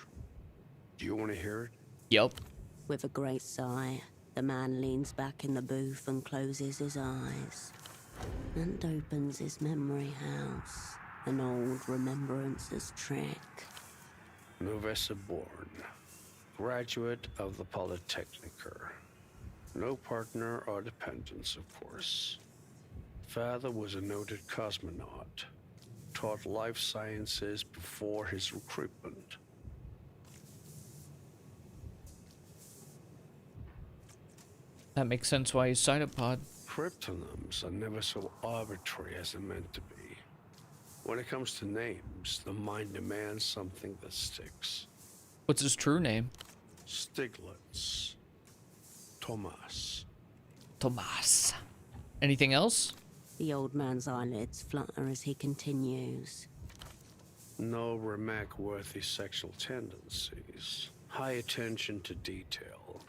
Do you want to hear it? Yep. With a great sigh, the man leans back in the booth and closes his eyes. And opens his memory house, an old remembrances trick. Novessa born. Graduate of the Polytechniker. No partner or dependents, of course. Father was a noted cosmonaut. Taught life sciences before his recruitment. That makes sense why he's Cytopod. Cryptonyms are never so arbitrary as they're meant to be. When it comes to names, the mind demands something that sticks. What's his true name? Stiglitz. Tomas. Tomas. Anything else? The old man's eyelids flutter as he continues. No remark-worthy sexual tendencies. High attention to detail.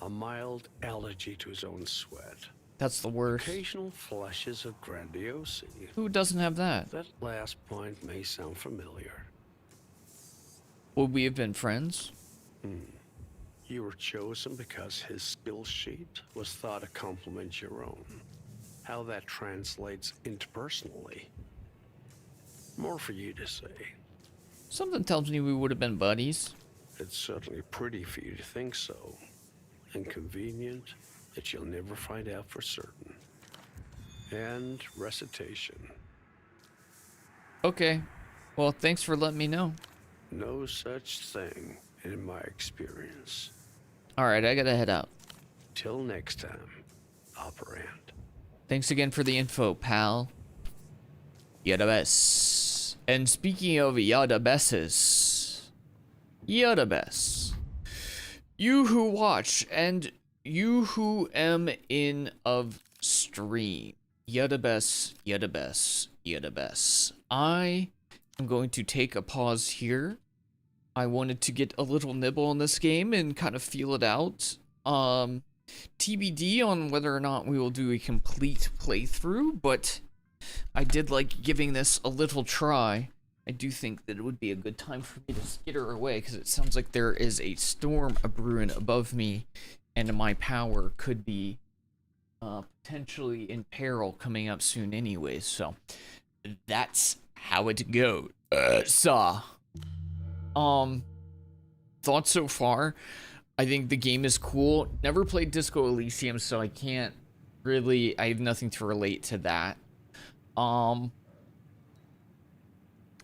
A mild allergy to his own sweat. That's the worst. Occasional flashes of grandiosity. Who doesn't have that? That last point may sound familiar. Would we have been friends? You were chosen because his skill sheet was thought to complement your own. How that translates interpersonally. More for you to say. Something tells me we would have been buddies. It's certainly pretty for you to think so. And convenient that you'll never find out for certain. And recitation. Okay. Well, thanks for letting me know. No such thing in my experience. Alright, I gotta head out. Till next time, operand. Thanks again for the info, pal. You're the best. And speaking of you're the bestes, you're the best. You who watch and you who am in of stream. You're the best, you're the best, you're the best. I am going to take a pause here. I wanted to get a little nibble on this game and kind of feel it out. TBD on whether or not we will do a complete playthrough, but I did like giving this a little try. I do think that it would be a good time for me to skitter away, because it sounds like there is a storm a-brewing above me, and my power could be potentially in peril coming up soon anyway, so that's how it goes. Thoughts so far? I think the game is cool. Never played Disco Elysium, so I can't really, I have nothing to relate to that.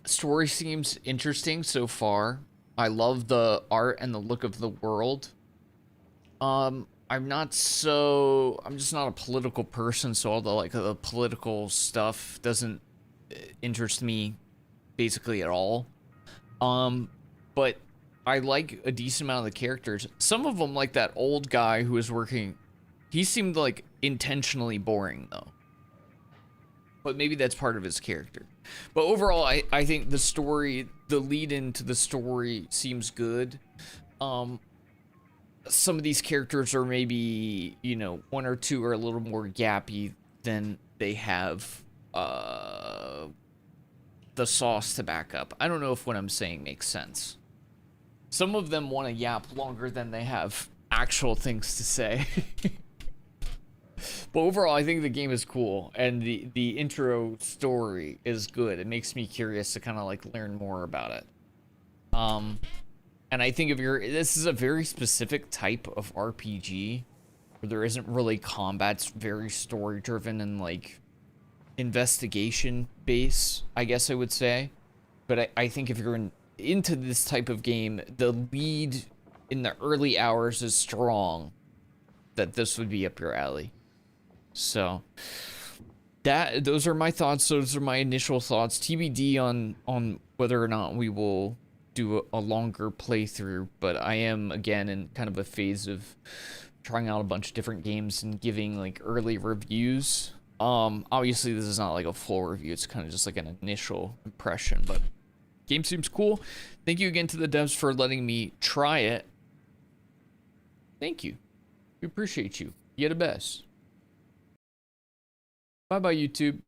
Story seems interesting so far. I love the art and the look of the world. I'm just not a political person, so all the political stuff doesn't interest me basically at all. But I like a decent amount of the characters. Some of them, like that old guy who was working, he seemed like intentionally boring though. But maybe that's part of his character. But overall, I think the story, the lead into the story seems good. Some of these characters are maybe, you know, one or two are a little more gappy than they have the sauce to back up. I don't know if what I'm saying makes sense. Some of them want to yap longer than they have actual things to say. But overall, I think the game is cool, and the intro story is good. It makes me curious to kind of like learn more about it. And I think this is a very specific type of RPG where there isn't really combat. It's very story driven and like investigation base, I guess I would say. But I think if you're into this type of game, the lead in the early hours is strong, that this would be up your alley. So those are my thoughts. Those are my initial thoughts. TBD on whether or not we will do a longer playthrough, but I am again in kind of a phase of trying out a bunch of different games and giving like early reviews. Obviously this is not like a full review, it's kind of just like an initial impression, but game seems cool. Thank you again to the devs for letting me try it. Thank you. We appreciate you. You're the best. Bye bye, YouTube.